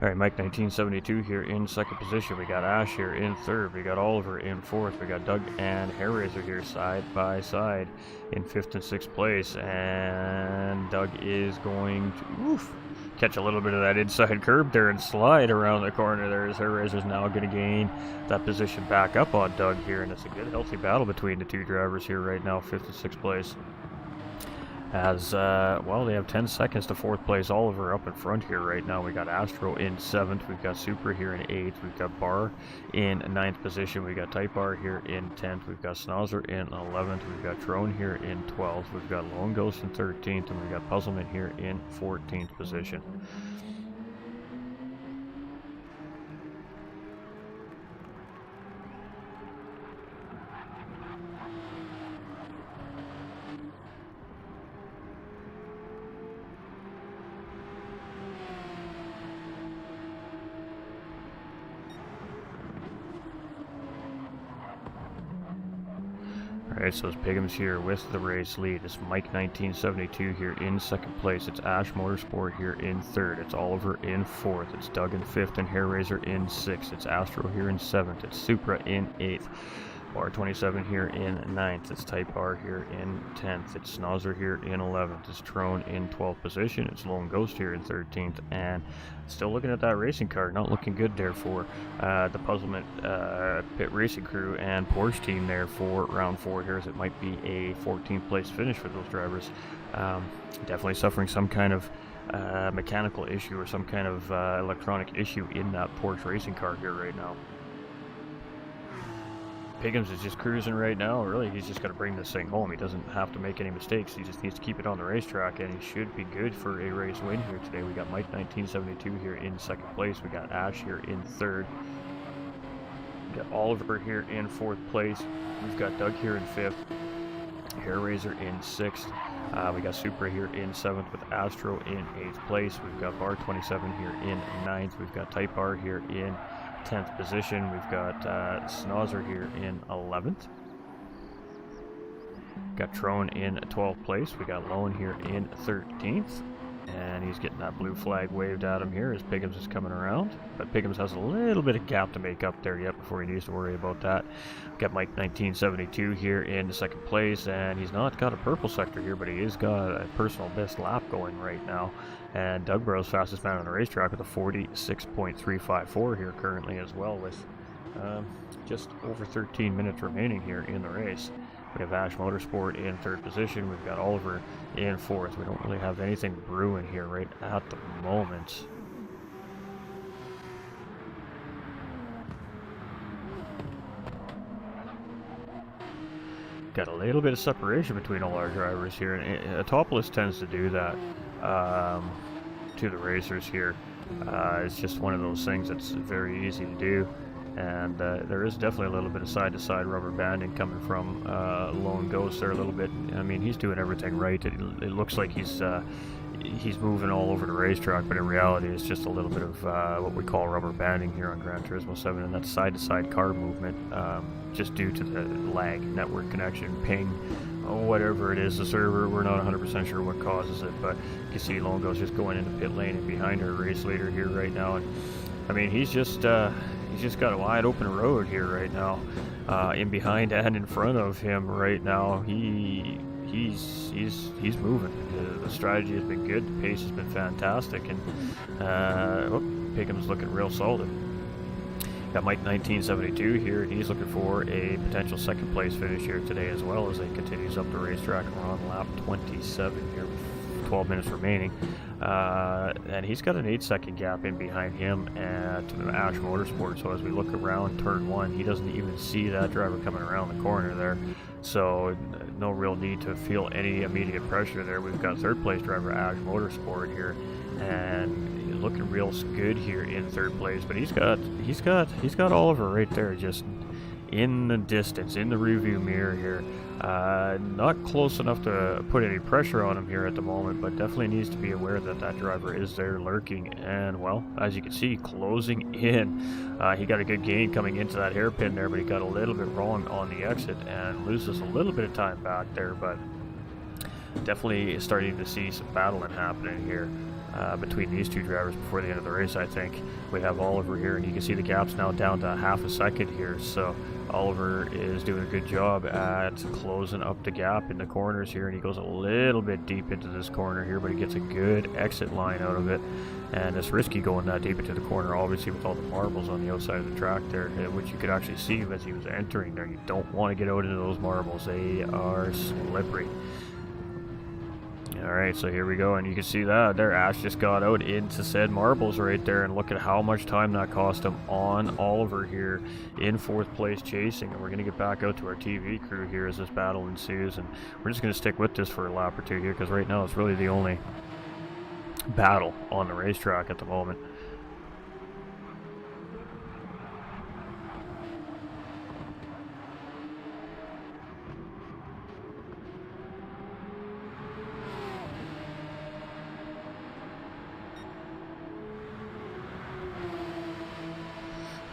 Alright, Mike 1972 here in second position. We got Ash here in third. We got Oliver in fourth. We got Doug and Hairraiser here side by side in fifth and sixth place. And Doug is going to catch a little bit of that inside curb there and slide around the corner there as Hairraiser's now going to gain that position back up on Doug here. And it's a good, healthy battle between the two drivers here right now, fifth and sixth place. As, well, they have 10 seconds to fourth place. Oliver up in front here right now. We got Astro in 7th. We've got Super here in 8th. We've got Bar in 9th position. We got Type Bar here in 10th. We've got Snozzer in 11th. We've got Trone here in 12th. We've got Lone Ghost in 13th. And we've got Puzzlement here in 14th position. Alright, so it's Pigham's here with the race lead. It's Mike 1972 here in second place. It's Ash Motorsport here in third. It's Oliver in fourth. It's Doug in fifth and Hairraiser in sixth. It's Astro here in seventh. It's Supra in eighth. Bar 27 here in 9th. It's Type R here in 10th. It's Snozzer here in 11th. It's Trone in 12th position. It's Lone Ghost here in 13th. And still looking at that racing car, not looking good there for the Puzzlement pit racing crew and Porsche team there for round 4 here, as it might be a 14th place finish for those drivers. Definitely suffering some kind of mechanical issue or some kind of electronic issue in that Porsche racing car here right now. Piggins is just cruising right now. Really, he's just got to bring this thing home. He doesn't have to make any mistakes. He just needs to keep it on the racetrack, and he should be good for a race win here today. We got Mike 1972 here in second place. We got Ash here in third. We got Oliver here in fourth place. We've got Doug here in fifth. Hairraiser in sixth. We got Supra here in seventh with Astro in eighth place. We've got Bar 27 here in ninth. We've got Type R here in 10th position. We've got Snozzer here in 11th. Got Trone in 12th place. We got Lone here in 13th. And he's getting that blue flag waved at him here as Piggins is coming around. But Piggins has a little bit of gap to make up there yet before he needs to worry about that. Got Mike 1972 here in second place, and he's not got a purple sector here, but he has got a personal best lap going right now. And Doug Burrow's fastest man on the racetrack with a 46.354 here currently as well, with just over 13 minutes remaining here in the race. We have Ash Motorsport in third position. We've got Oliver in fourth. We don't really have anything brewing here right at the moment. Got a little bit of separation between all our drivers here, and Autopolis tends to do that to the racers here. It's just one of those things that's very easy to do. And there is definitely a little bit of side-to-side rubber banding coming from Lone Ghost there a little bit. I mean, he's doing everything right. It looks like he's moving all over the racetrack, but in reality, it's just a little bit of what we call rubber banding here on Gran Turismo 7, and that's side-to-side car movement, just due to the lag, network connection, ping, whatever it is, the server. We're not 100% sure what causes it, but you can see Lone Ghost just going into pit lane and behind our race leader here right now. And I mean, he's just got a wide open road here right now, in behind and in front of him right now. He's moving. The strategy has been good. The pace has been fantastic, and Pickham's looking real solid. Got Mike 1972 here, and he's looking for a potential second place finish here today as well as he continues up the racetrack. We're on lap 27 here with 12 minutes remaining. And he's got an 8-second gap in behind him at Ash Motorsport. So as we look around turn 1, he doesn't even see that driver coming around the corner there. So no real need to feel any immediate pressure there. We've got third place driver Ash Motorsport here, and he's looking real good here in third place. But he's got Oliver right there, just in the distance, in the rearview mirror here. Not close enough to put any pressure on him here at the moment, but definitely needs to be aware that that driver is there lurking. And, well, as you can see, closing in. He got a good gain coming into that hairpin there, but he got a little bit wrong on the exit and loses a little bit of time back there, but definitely starting to see some battling happening here. Between these two drivers before the end of the race, I think. We have Oliver here, and you can see the gap's now down to half a second here, so Oliver is doing a good job at closing up the gap in the corners here, and he goes a little bit deep into this corner here, but he gets a good exit line out of it, and it's risky going that deep into the corner, obviously with all the marbles on the outside of the track there, which you could actually see as he was entering there. You don't want to get out into those marbles, they are slippery. Alright, so here we go, and you can see that there, Ash just got out into said marbles right there, and look at how much time that cost him on Oliver here in fourth place chasing. And we're going to get back out to our TV crew here as this battle ensues, and we're just going to stick with this for a lap or two here, because right now it's really the only battle on the racetrack at the moment.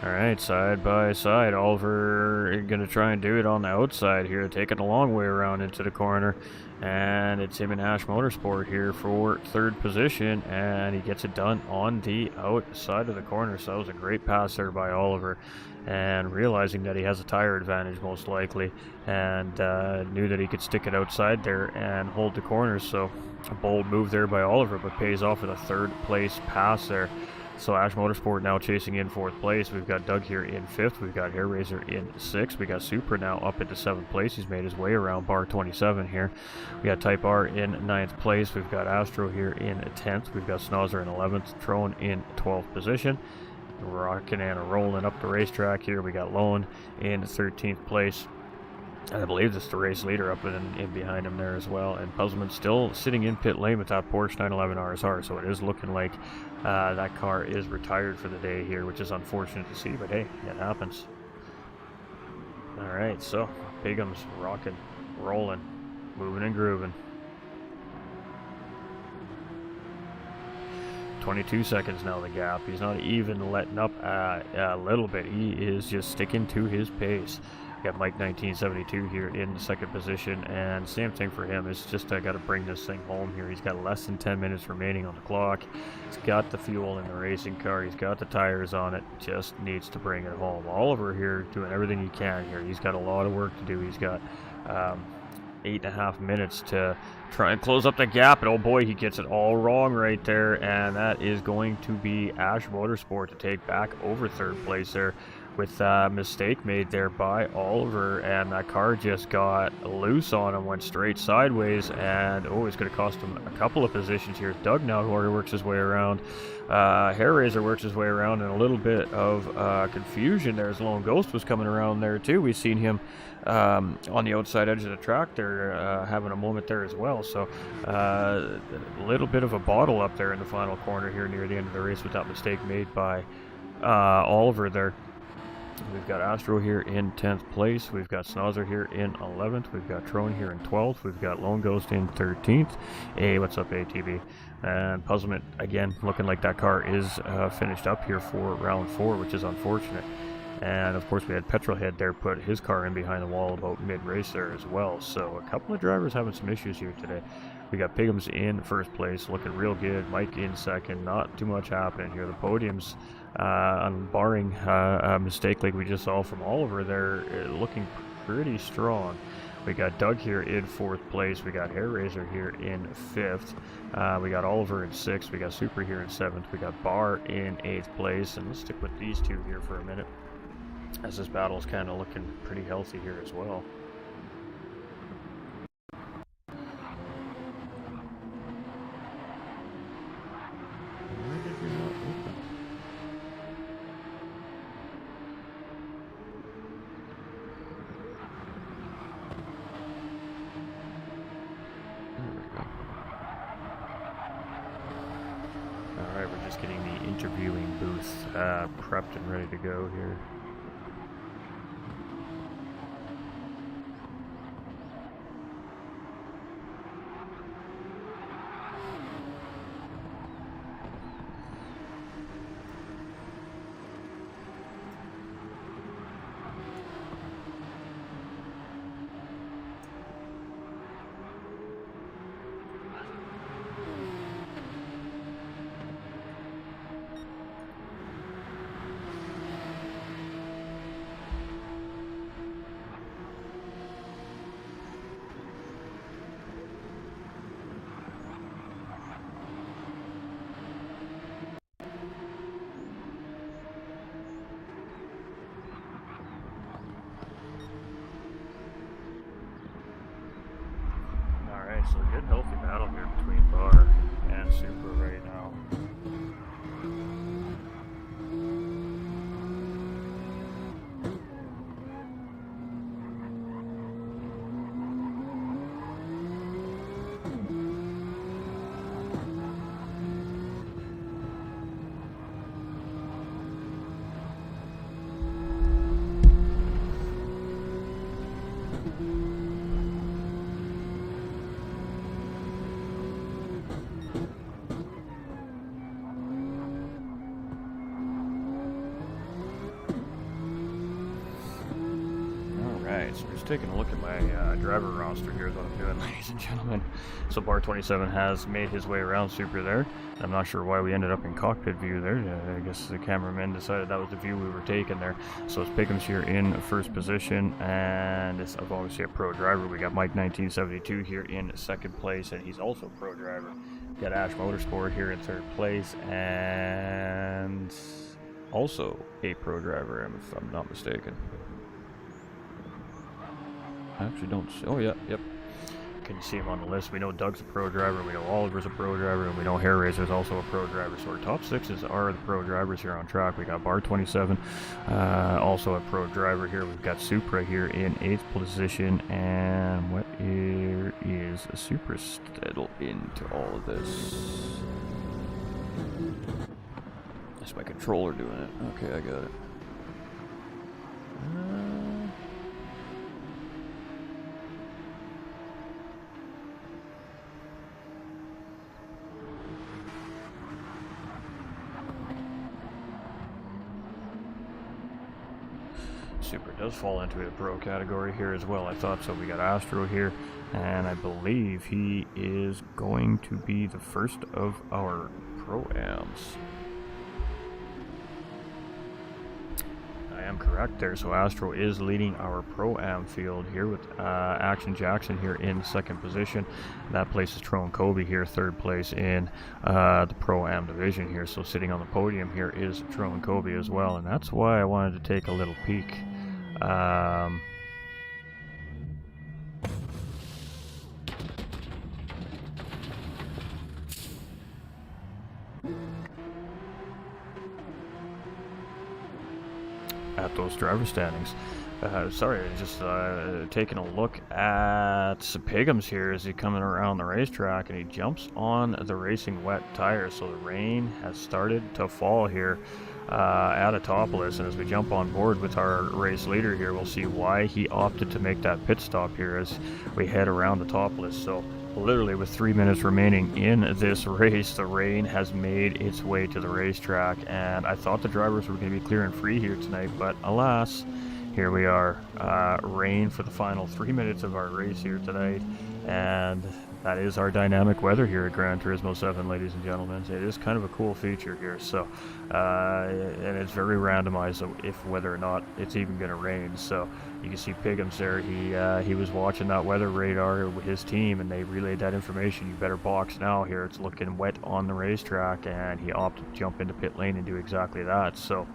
Alright, side by side, Oliver going to try and do it on the outside here, taking a long way around into the corner, and it's him and Ash Motorsport here for third position, and he gets it done on the outside of the corner. So that was a great pass there by Oliver, and realizing that he has a tire advantage most likely, and knew that he could stick it outside there and hold the corner. So a bold move there by Oliver, but pays off with a third place pass there. So Ash Motorsport now chasing in fourth place. We've got Doug here in fifth. We've got Hair Razor in sixth. We got Supra now up into seventh place. He's made his way around bar 27 here. We got Type R in ninth place. We've got Astro here in 10th. We've got Snozzer in 11th. Trone in 12th position. Rocking and rolling up the racetrack here. We got Lone in 13th place. And I believe it's the race leader up in behind him there as well. And Puzzleman still sitting in pit lane with that Porsche 911 RSR. So it is looking like that car is retired for the day here, which is unfortunate to see. But hey, it happens. Alright, so Pigham's rocking, rolling, moving and grooving. 22 seconds now the gap. He's not even letting up a little bit. He is just sticking to his pace. We got Mike 1972 here in the second position, and same thing for him. It's just got to bring this thing home here. He's got less than 10 minutes remaining on the clock. He's got the fuel in the racing car. He's got the tires on it. Just needs to bring it home. Oliver here doing everything he can here. He's got a lot of work to do. He's got 8.5 minutes to try and close up the gap, and oh boy, he gets it all wrong right there, and that is going to be Ash Motorsport to take back over third place there, with a mistake made there by Oliver, and that car just got loose on him, went straight sideways, and oh, it's going to cost him a couple of positions here. Doug now works his way around. Hair Razor works his way around, and a little bit of confusion there as Lone Ghost was coming around there too. We've seen him on the outside edge of the track there, having a moment there as well. So a little bit of a bottle up there in the final corner here near the end of the race with that mistake made by Oliver there. We've got Astro here in 10th place. We've got Snozzer here in 11th. We've got Trone here in 12th. We've got Lone Ghost in 13th. Hey, what's up, ATV? And Puzzlement, again, looking like that car is finished up here for round 4, which is unfortunate. And, of course, we had Petrolhead there put his car in behind the wall about mid-race there as well. So a couple of drivers having some issues here today. We got Pigham's in first place, looking real good. Mike in second. Not too much happening here. The podiums, barring a mistake like we just saw from Oliver there, looking pretty strong. We got Doug here in 4th place. We got Hair Razor here in 5th. We got Oliver in 6th. We got Super here in 7th. We got Bar in 8th place. And let's stick with these two here for a minute, as this battle is kind of looking pretty healthy here as well. interviewing booth prepped and ready to go here. Alright, so a good healthy battle here between Bar and Supra right now. So we're just taking a look at my driver roster here is what I'm doing, ladies and gentlemen. So Bar 27 has made his way around Super there. I'm not sure why we ended up in cockpit view there. I guess the cameraman decided that was the view we were taking there. So it's Pickham's here in first position, and it's obviously a pro driver. We got Mike 1972 here in second place, and he's also a pro driver. We got Ash Motorsport here in third place, and also a pro driver, if I'm not mistaken. I actually don't see. Oh, yeah, yep. Can you see him on the list? We know Doug's a pro driver, we know Oliver's a pro driver, and we know Hair Razor's also a pro driver. So our top sixes are the pro drivers here on track. We got Bar 27, also a pro driver here. We've got Supra here in 8th position, and what is Supra settled into all of this? That's my controller doing it. Okay, I got it. Super does fall into the pro category here as well. I thought so. We got Astro here, and I believe he is going to be the first of our pro-ams. I am correct there. So Astro is leading our pro-am field here with Action Jackson here in second position. That places Tron Kobe here third place in the pro-am division here. So sitting on the podium here is Tron Kobe as well, and that's why I wanted to take a little peek. At those driver standings. Sorry, just taking a look at Pigham's here as he's coming around the racetrack, and he jumps on the racing wet tires. So the rain has started to fall here at Autopolis, and as we jump on board with our race leader here, we'll see why he opted to make that pit stop here as we head around Autopolis. So literally with 3 minutes remaining in this race, the rain has made its way to the racetrack, and I thought the drivers were going to be clear and free here tonight, but alas, here we are, rain for the final 3 minutes of our race here tonight, and that is our dynamic weather here at Gran Turismo 7, ladies and gentlemen. It is kind of a cool feature here, so and it's very randomized if whether or not it's even going to rain. So you can see Pigham's there. He was watching that weather radar with his team, and they relayed that information. You better box now here. It's looking wet on the racetrack, and he opted to jump into pit lane and do exactly that. So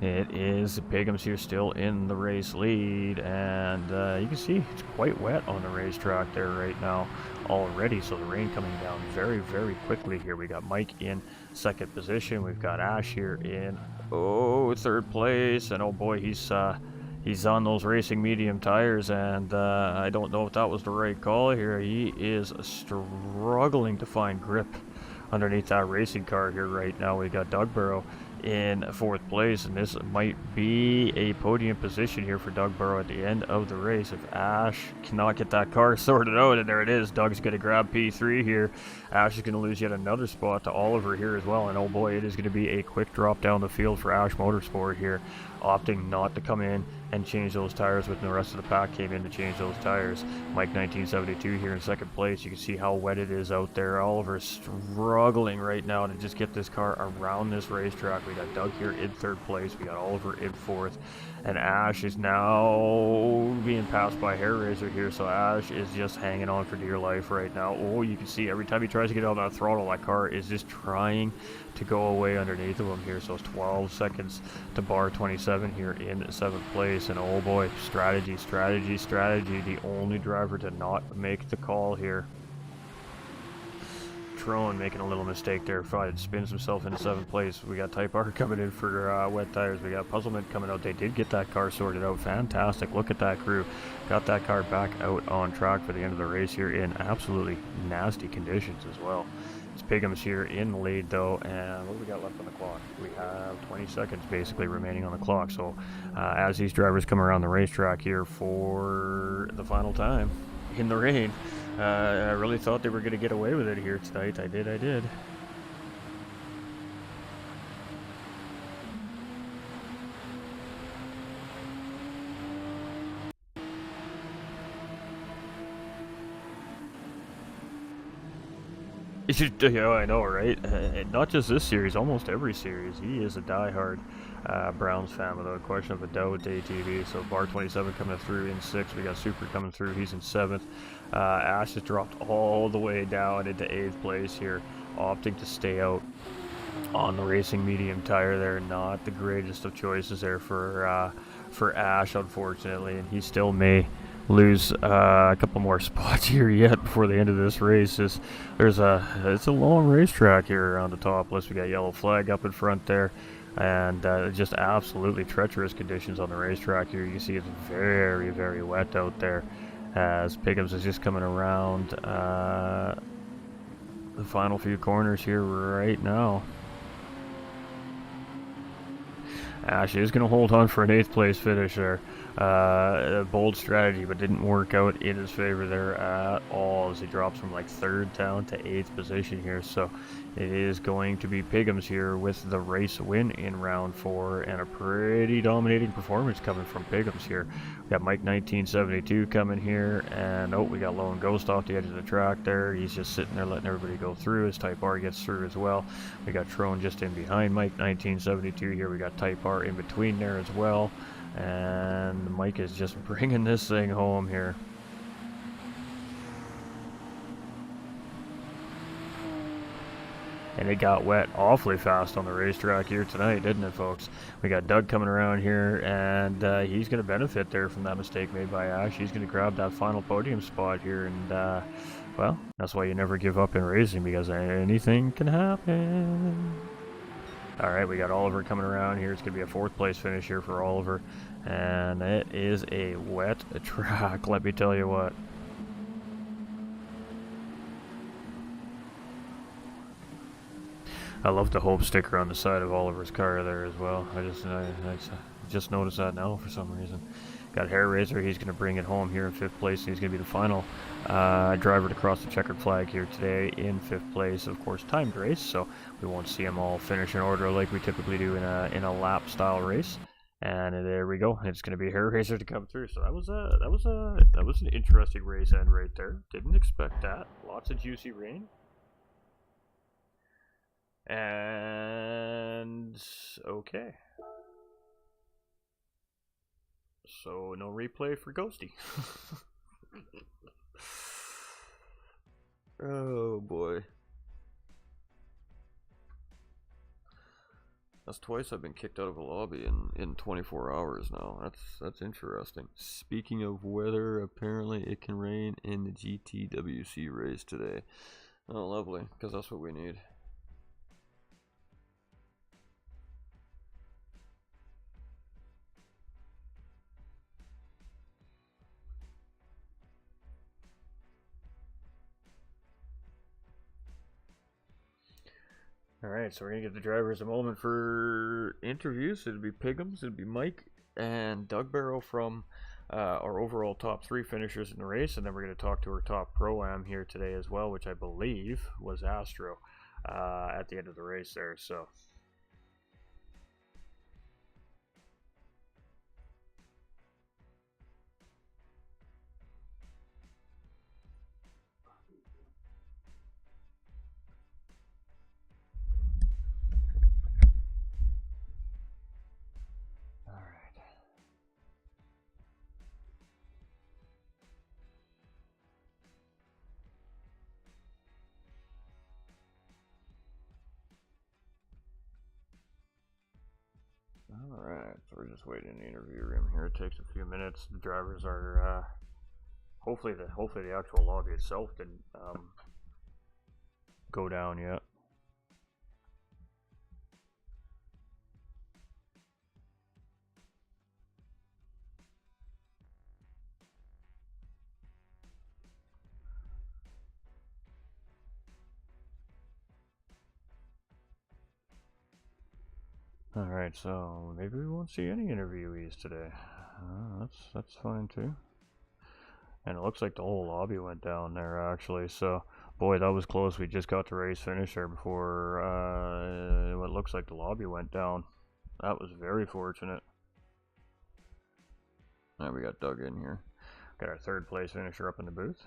it is Pigham's here still in the race lead, and you can see it's quite wet on the racetrack there right now already, so the rain coming down very, very quickly here. We got Mike in second position. We've got Ash here in third place, and oh boy, he's on those racing medium tires, and I don't know if that was the right call here. He is struggling to find grip underneath that racing car here right now. We got Doug Burrow in 4th place, and this might be a podium position here for Doug Burrow at the end of the race if Ash cannot get that car sorted out. And there it is. Doug's going to grab P3 here. Ash is going to lose yet another spot to Oliver here as well, and oh boy, it is going to be a quick drop down the field for Ash Motorsport here, opting not to come in and change those tires when the rest of the pack came in to change those tires. Mike 1972 here in 2nd place. You can see how wet it is out there. Oliver's struggling right now to just get this car around this racetrack. We got Doug here in 3rd place. We got Oliver in 4th. And Ash is now being passed by Hair Razor here. So Ash is just hanging on for dear life right now. Oh, you can see every time he tries to get on that throttle, that car is just trying to go away underneath of him here. So it's 12 seconds to bar 27 here in 7th place. And oh boy, strategy. The only driver to not make the call here. Trone making a little mistake there. Spins himself into 7th place. We got Type R coming in for wet tires. We got Puzzlement coming out. They did get that car sorted out. Fantastic. Look at that crew. Got that car back out on track for the end of the race here in absolutely nasty conditions as well. It's Pigham's here in the lead though, and what do we got left on the clock? We have 20 seconds basically remaining on the clock. So as these drivers come around the racetrack here for the final time in the rain, I really thought they were going to get away with it here tonight. I did. Yeah, I know, right? Not just this series, almost every series. He is a diehard Browns fan without a question of a doubt with ATV. So bar 27 coming through in 6th. We got Super coming through. He's in 7th. Ash has dropped all the way down into 8th place here, opting to stay out on the racing medium tire there. Not the greatest of choices there for Ash, unfortunately, and he still may lose a couple more spots here yet before the end of this race. It's a long racetrack here around Autopolis. We got yellow flag up in front there, and just absolutely treacherous conditions on the racetrack here. You can see it's very, very wet out there as Pickham's is just coming around the final few corners here right now. Ash is going to hold on for an 8th place finish there. A bold strategy, but didn't work out in his favor there at all as he drops from like 3rd down to 8th position here. So it is going to be Pigham's here with the race win in round 4, and a pretty dominating performance coming from Pigham's here. We got Mike 1972 coming here, and oh, we got Lone Ghost off the edge of the track there. He's just sitting there letting everybody go through as Type R gets through as well. We got Trone just in behind Mike 1972 here. We got Type R in between there as well. And Mike is just bringing this thing home here. And it got wet awfully fast on the racetrack here tonight, didn't it, folks? We got Doug coming around here, and he's going to benefit there from that mistake made by Ash. He's going to grab that final podium spot here, and, well, that's why you never give up in racing, because anything can happen. All right, we got Oliver coming around here. It's going to be a 4th place finish here for Oliver. And it is a wet track, let me tell you what. I love the Hope sticker on the side of Oliver's car there as well. I just noticed that now for some reason. Got Hair Razor. He's going to bring it home here in 5th place. And he's going to be the final driver to cross the checkered flag here today in 5th place. Of course, timed race, so we won't see them all finish in order like we typically do in a lap style race. And there we go. It's going to be Hair Razor to come through. So that was an interesting race end right there. Didn't expect that. Lots of juicy rain. And okay. So no replay for Ghosty. Oh boy. That's twice I've been kicked out of a lobby in 24 hours now. That's interesting. Speaking of weather, apparently it can rain in the GTWC race today. Oh, lovely, because that's what we need. All right, so we're gonna give the drivers a moment for interviews. It'll be Pigums, it'll be Mike and Doug Barrow from our overall top three finishers in the race, and then we're gonna talk to our top pro-am here today as well, which I believe was Astro at the end of the race there. So. All right. All right, so we're just waiting in the interview room here. It takes a few minutes. The drivers are hopefully the actual lobby itself didn't go down yet. All right, so maybe we won't see any interviewees today. That's fine too. And it looks like the whole lobby went down there actually. So, boy, that was close. We just got the race finished there before what looks like the lobby went down. That was very fortunate. Now we got Doug in here. Got our third place finisher up in the booth.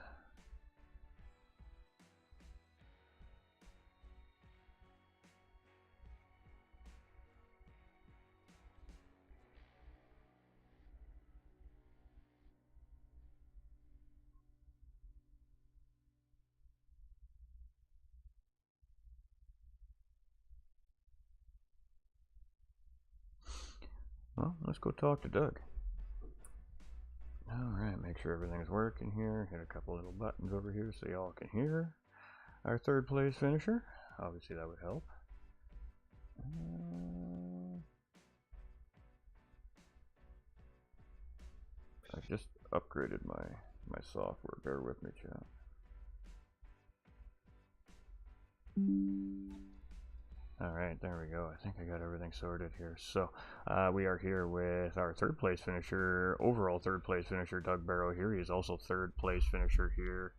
Well, let's go talk to Doug. Alright, make sure everything's working here. Hit a couple little buttons over here so y'all can hear our third place finisher. Obviously that would help. I just upgraded my software. Bear with me, chat. Alright, there we go. I think I got everything sorted here. So, we are here with our third place finisher, overall third place finisher, Doug Barrow here. He's also third place finisher here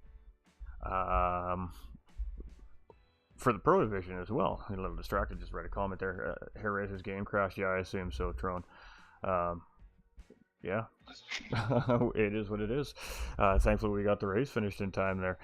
for the pro division as well. A little distracted, just read a comment there. Hair Racer's game crashed. Yeah, I assume so, Tron. Yeah, it is what it is. Thankfully, we got the race finished in time there.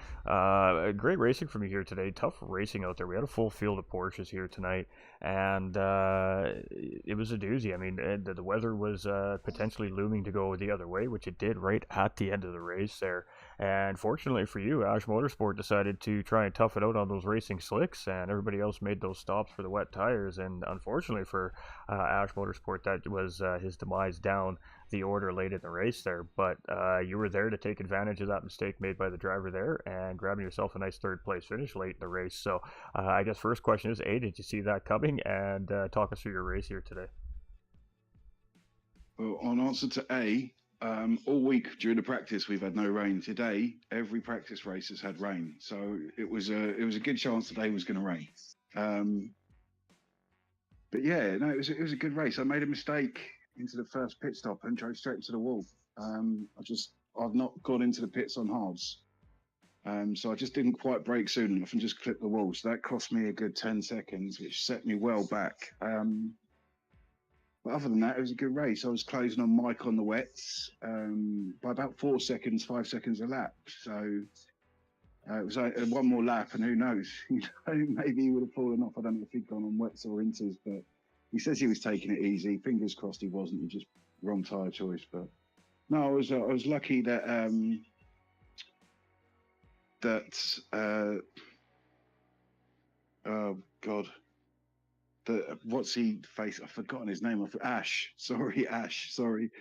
Great racing from you here today. Tough racing out there. We had a full field of Porsches here tonight, and it was a doozy. I mean, the weather was potentially looming to go the other way, which it did right at the end of the race there. And fortunately for you, Ash Motorsport decided to try and tough it out on those racing slicks, and everybody else made those stops for the wet tires. And unfortunately for Ash Motorsport, that was his demise down the order late in the race there, but you were there to take advantage of that mistake made by the driver there and grabbing yourself a nice third place finish late in the race. So I guess first question is, A, did you see that coming? And talk us through your race here today. Well, on answer to A, all week during the practice we've had no rain. Today, every practice race has had rain, so it was a good chance today was going to rain. But yeah, no, it was a good race. I made a mistake into the first pit stop and drove straight into the wall. I've not gone into the pits on hards. So I just didn't quite brake soon enough and just clipped the wall. So that cost me a good 10 seconds, which set me well back. But other than that, it was a good race. I was closing on Mike on the wets by about 4 seconds, 5 seconds a lap. So it was one more lap, and who knows? Maybe he would have fallen off. I don't know if he'd gone on wets or inters, but he says he was taking it easy. Fingers crossed he wasn't. He just wrong tyre choice. But no, I was lucky that oh God, what's he face? I've forgotten his name. Ash. Sorry, Ash. Sorry.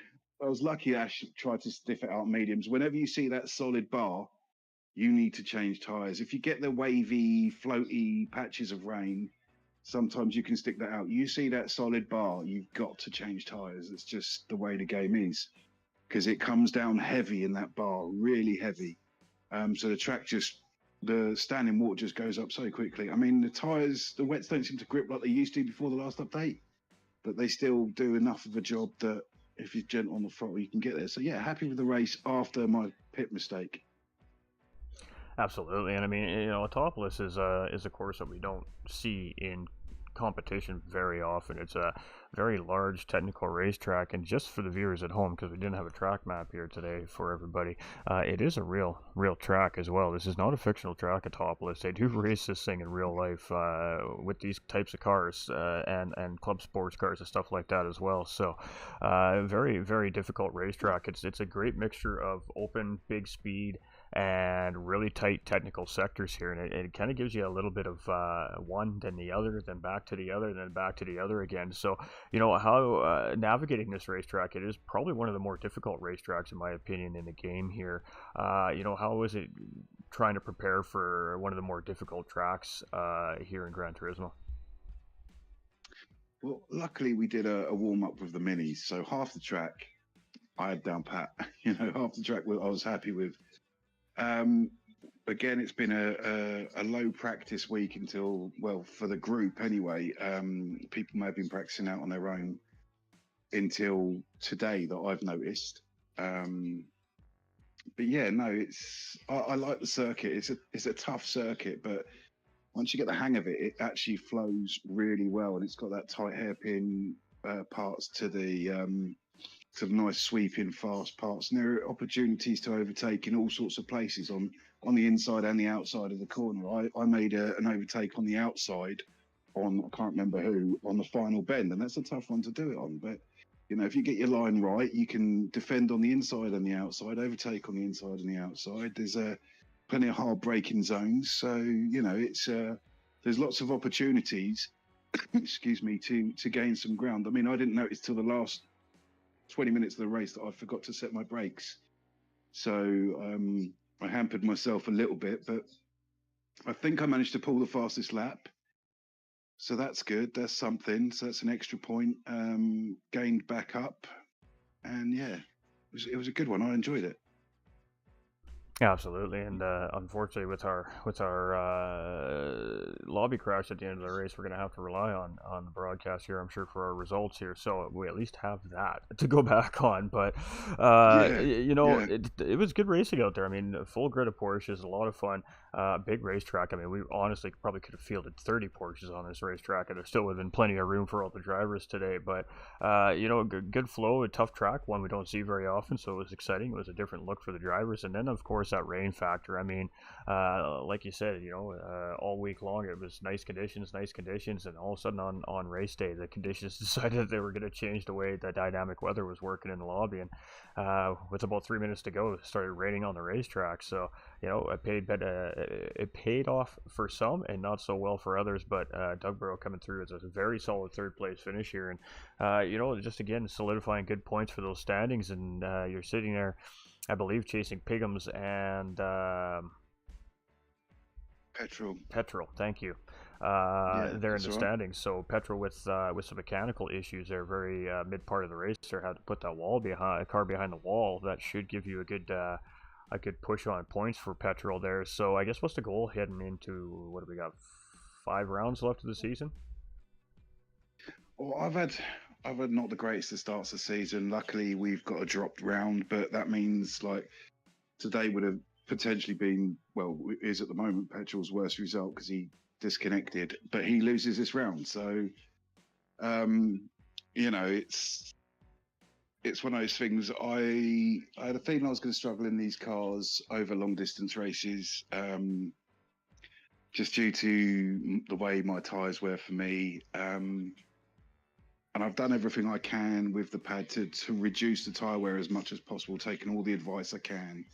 I was lucky Ash tried to stiff it out mediums. Whenever you see that solid bar, you need to change tyres. If you get the wavy, floaty patches of rain, sometimes you can stick that out. You see that solid bar, you've got to change tyres. It's just the way the game is, because it comes down heavy in that bar, really heavy. So the track just the standing water just goes up so quickly. I mean, the tyres, the wets don't seem to grip like they used to before the last update, but they still do enough of a job that if you're gentle on the throttle, you can get there. So yeah, happy with the race after my pit mistake. Absolutely, and I mean, Autopolis is a course that we don't see in competition very often. It's a very large technical racetrack, and just for the viewers at home, because we didn't have a track map here today for everybody, it is a real track as well. This is not a fictional track, Autopolis. They do race this thing in real life with these types of cars and club sports cars and stuff like that as well. So, very difficult racetrack. It's a great mixture of open, big speed and really tight technical sectors here, and it kind of gives you a little bit of one, then the other, then back to the other, then back to the other again. So how navigating this racetrack, it is probably one of the more difficult racetracks in my opinion in the game here. How is it trying to prepare for one of the more difficult tracks here in Gran Turismo? Well, luckily we did a warm up with the minis, so half the track I had down pat. Half the track I was happy with. Again, it's been a low practice week until, well, for the group anyway. People may have been practicing out on their own until today that I've noticed. But yeah, no, I like the circuit. It's a tough circuit, but once you get the hang of it, it actually flows really well, and it's got that tight hairpin parts to the nice sweeping fast parts, and there are opportunities to overtake in all sorts of places on the inside and the outside of the corner. I made an overtake on the outside on, I can't remember who, on the final bend, and that's a tough one to do it on, but if you get your line right, you can defend on the inside and the outside, overtake on the inside and the outside. There's plenty of hard braking zones, so it's there's lots of opportunities excuse me, to gain some ground. I mean, I didn't notice till the last 20 minutes of the race that I forgot to set my brakes. So I hampered myself a little bit, but I think I managed to pull the fastest lap. So that's good. That's something. So that's an extra point gained back up. And yeah, it was a good one. I enjoyed it. Yeah, absolutely, and unfortunately, with our lobby crash at the end of the race, we're going to have to rely on the broadcast here, I'm sure, for our results here. So we at least have that to go back on. But Yeah, yeah. it was good racing out there. I mean, a full grid of Porsches, a lot of fun. Big racetrack. I mean, we honestly probably could have fielded 30 Porsches on this racetrack, and there still would have been plenty of room for all the drivers today. But good flow, a tough track, one we don't see very often. So it was exciting. It was a different look for the drivers, and then of course that rain factor. I mean, like you said, all week long it was nice conditions, and all of a sudden on race day, the conditions decided that they were going to change the way the dynamic weather was working in the lobby, and with about 3 minutes to go, it started raining on the racetrack. So it paid off for some and not so well for others. But Dugborough coming through with a very solid third place finish here, and just again solidifying good points for those standings, and you're sitting there, I believe, chasing Pigham's and Petrol. Thank you. Yeah, They're in that's the all right. standings. So Petrol with some mechanical issues there, very mid part of the race, there had to put that car behind the wall. That should give you a good push on points for Petrol there. So I guess what's the goal heading into, what do we got? 5 rounds left of the season. Well, I've had not the greatest of starts of the season. Luckily, we've got a dropped round, but that means like today would have potentially been, well, is at the moment Petrol's worst result because he disconnected, but he loses this round. So, it's one of those things. I had a feeling I was going to struggle in these cars over long distance races, just due to the way my tyres were for me. And I've done everything I can with the pad to reduce the tyre wear as much as possible, taken all the advice I can,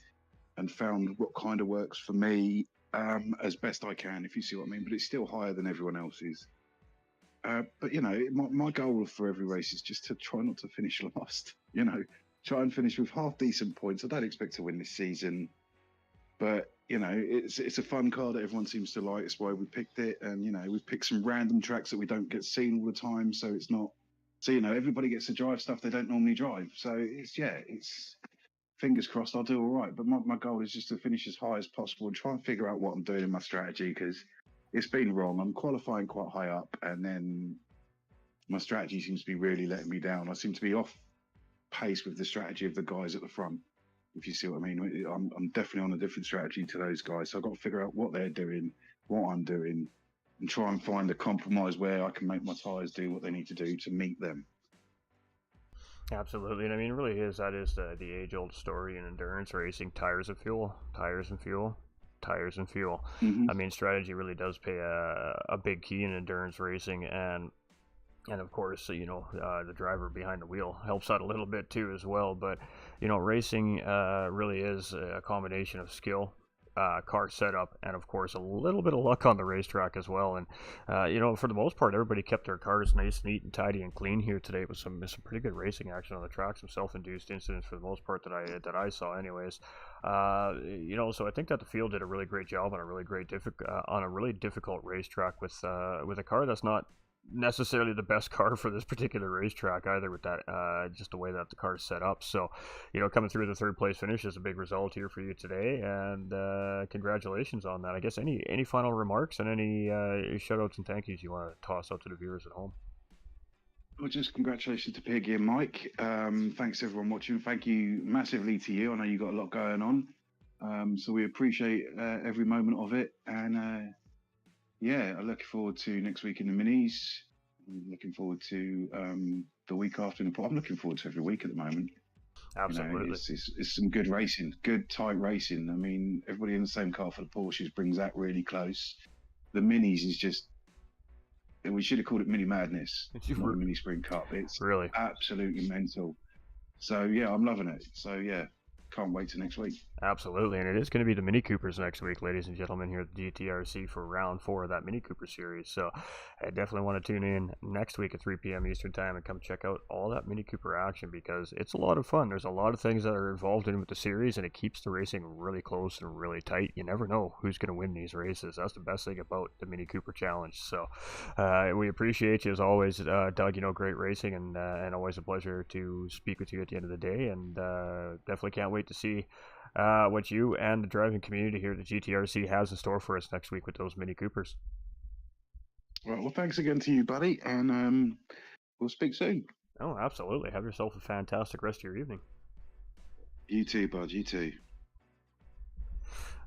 and found what kind of works for me as best I can, if you see what I mean. But it's still higher than everyone else's. But my goal for every race is just to try not to finish last. Try and finish with half decent points. I don't expect to win this season, but it's a fun car that everyone seems to like. It's why we picked it, and we've picked some random tracks that we don't get seen all the time, so it's not. So everybody gets to drive stuff they don't normally drive. So it's fingers crossed I'll do all right. But my goal is just to finish as high as possible and try and figure out what I'm doing in my strategy, because it's been wrong. I'm qualifying quite high up, and then my strategy seems to be really letting me down. I seem to be off pace with the strategy of the guys at the front, if you see what I mean. I'm definitely on a different strategy to those guys. So I've got to figure out what they're doing, what I'm doing, and try and find a compromise where I can make my tyres do what they need to do to meet them. Absolutely, and I mean, it really is. That is the age-old story in endurance racing: tires and fuel, tires and fuel, tires and fuel. Mm-hmm. I mean, strategy really does play a big key in endurance racing, and of course, the driver behind the wheel helps out a little bit too as well. But racing really is a combination of skill, car setup, and of course a little bit of luck on the racetrack as well. And for the most part, everybody kept their cars nice, neat, and tidy and clean here today, with some pretty good racing action on the track. Some self-induced incidents for the most part that I saw, anyways. So I think that the field did a really great job on a really difficult racetrack with a car that's not necessarily the best car for this particular racetrack either, with that just the way that the car is set up. So coming through the third place finish is a big result here for you today, and congratulations on that. I guess any final remarks and any shout outs and thank yous you want to toss out to the viewers at home? Well, just congratulations to Piggy and Mike. Thanks everyone watching. Thank you massively to you. I know you got a lot going on, so we appreciate every moment of it. And yeah, I'm looking forward to next week in the minis. I'm looking forward to the week after in the I'm looking forward to every week at the moment. Absolutely. It's some good racing, good tight racing. I mean, everybody in the same car for the Porsches brings that really close. The minis is just, we should have called it Mini Madness, not the Mini Sprint Cup. It's really absolutely mental. So yeah, I'm loving it. So yeah, can't wait till next week. Absolutely, and it is going to be the Mini Coopers next week, ladies and gentlemen, here at the GTRC for round 4 of that Mini Cooper series. So I definitely want to tune in next week at 3 p.m. Eastern Time and come check out all that Mini Cooper action, because it's a lot of fun. There's a lot of things that are involved in with the series, and it keeps the racing really close and really tight. You never know who's going to win these races. That's the best thing about the Mini Cooper Challenge. So we appreciate you as always, Doug. Great racing, and always a pleasure to speak with you at the end of the day, and definitely can't wait to see what you and the driving community here at the GTRC has in store for us next week with those Mini Coopers. Right, well, thanks again to you, buddy, and we'll speak soon. Oh, absolutely. Have yourself a fantastic rest of your evening. You too, bud. You too.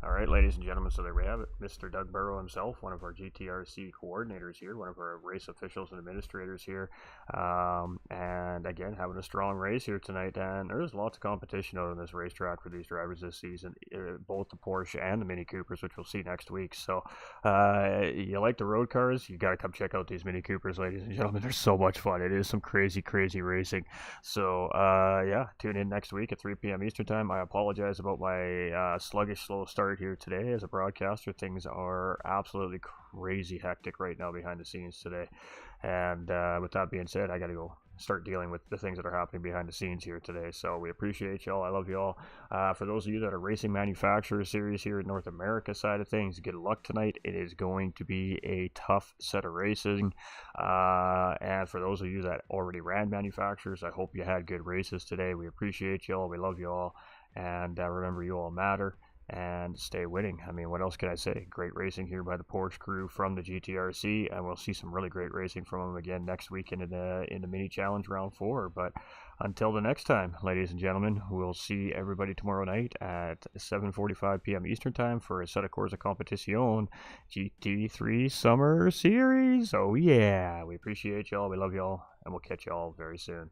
All right, ladies and gentlemen, so there we have it. Mr. Doug Burrow himself, one of our GTRC coordinators here, one of our race officials and administrators here. And again, having a strong race here tonight. And there's lots of competition out on this racetrack for these drivers this season, both the Porsche and the Mini Coopers, which we'll see next week. So you like the road cars, you got to come check out these Mini Coopers, ladies and gentlemen. They're so much fun. It is some crazy, crazy racing. So yeah, tune in next week at 3 p.m. Eastern Time. I apologize about my sluggish, slow start here today as a broadcaster. Things are absolutely crazy hectic right now behind the scenes today, and with that being said, I gotta go start dealing with the things that are happening behind the scenes here today. So we appreciate y'all. I love y'all. For those of you that are racing manufacturers series here in North America side of things, good luck tonight. It is going to be a tough set of racing, and for those of you that already ran manufacturers, I hope you had good races today. We appreciate y'all. We love y'all, and remember, you all matter. And stay winning. I mean, what else can I say? Great racing here by the Porsche crew from the GTRC, and we'll see some really great racing from them again next week in the mini challenge round 4. But until the next time, ladies and gentlemen, we'll see everybody tomorrow night at 7:45 p.m. Eastern Time for a Set of Corsa Competition GT3 Summer Series. Oh yeah, we appreciate y'all. We love y'all, and we'll catch y'all very soon.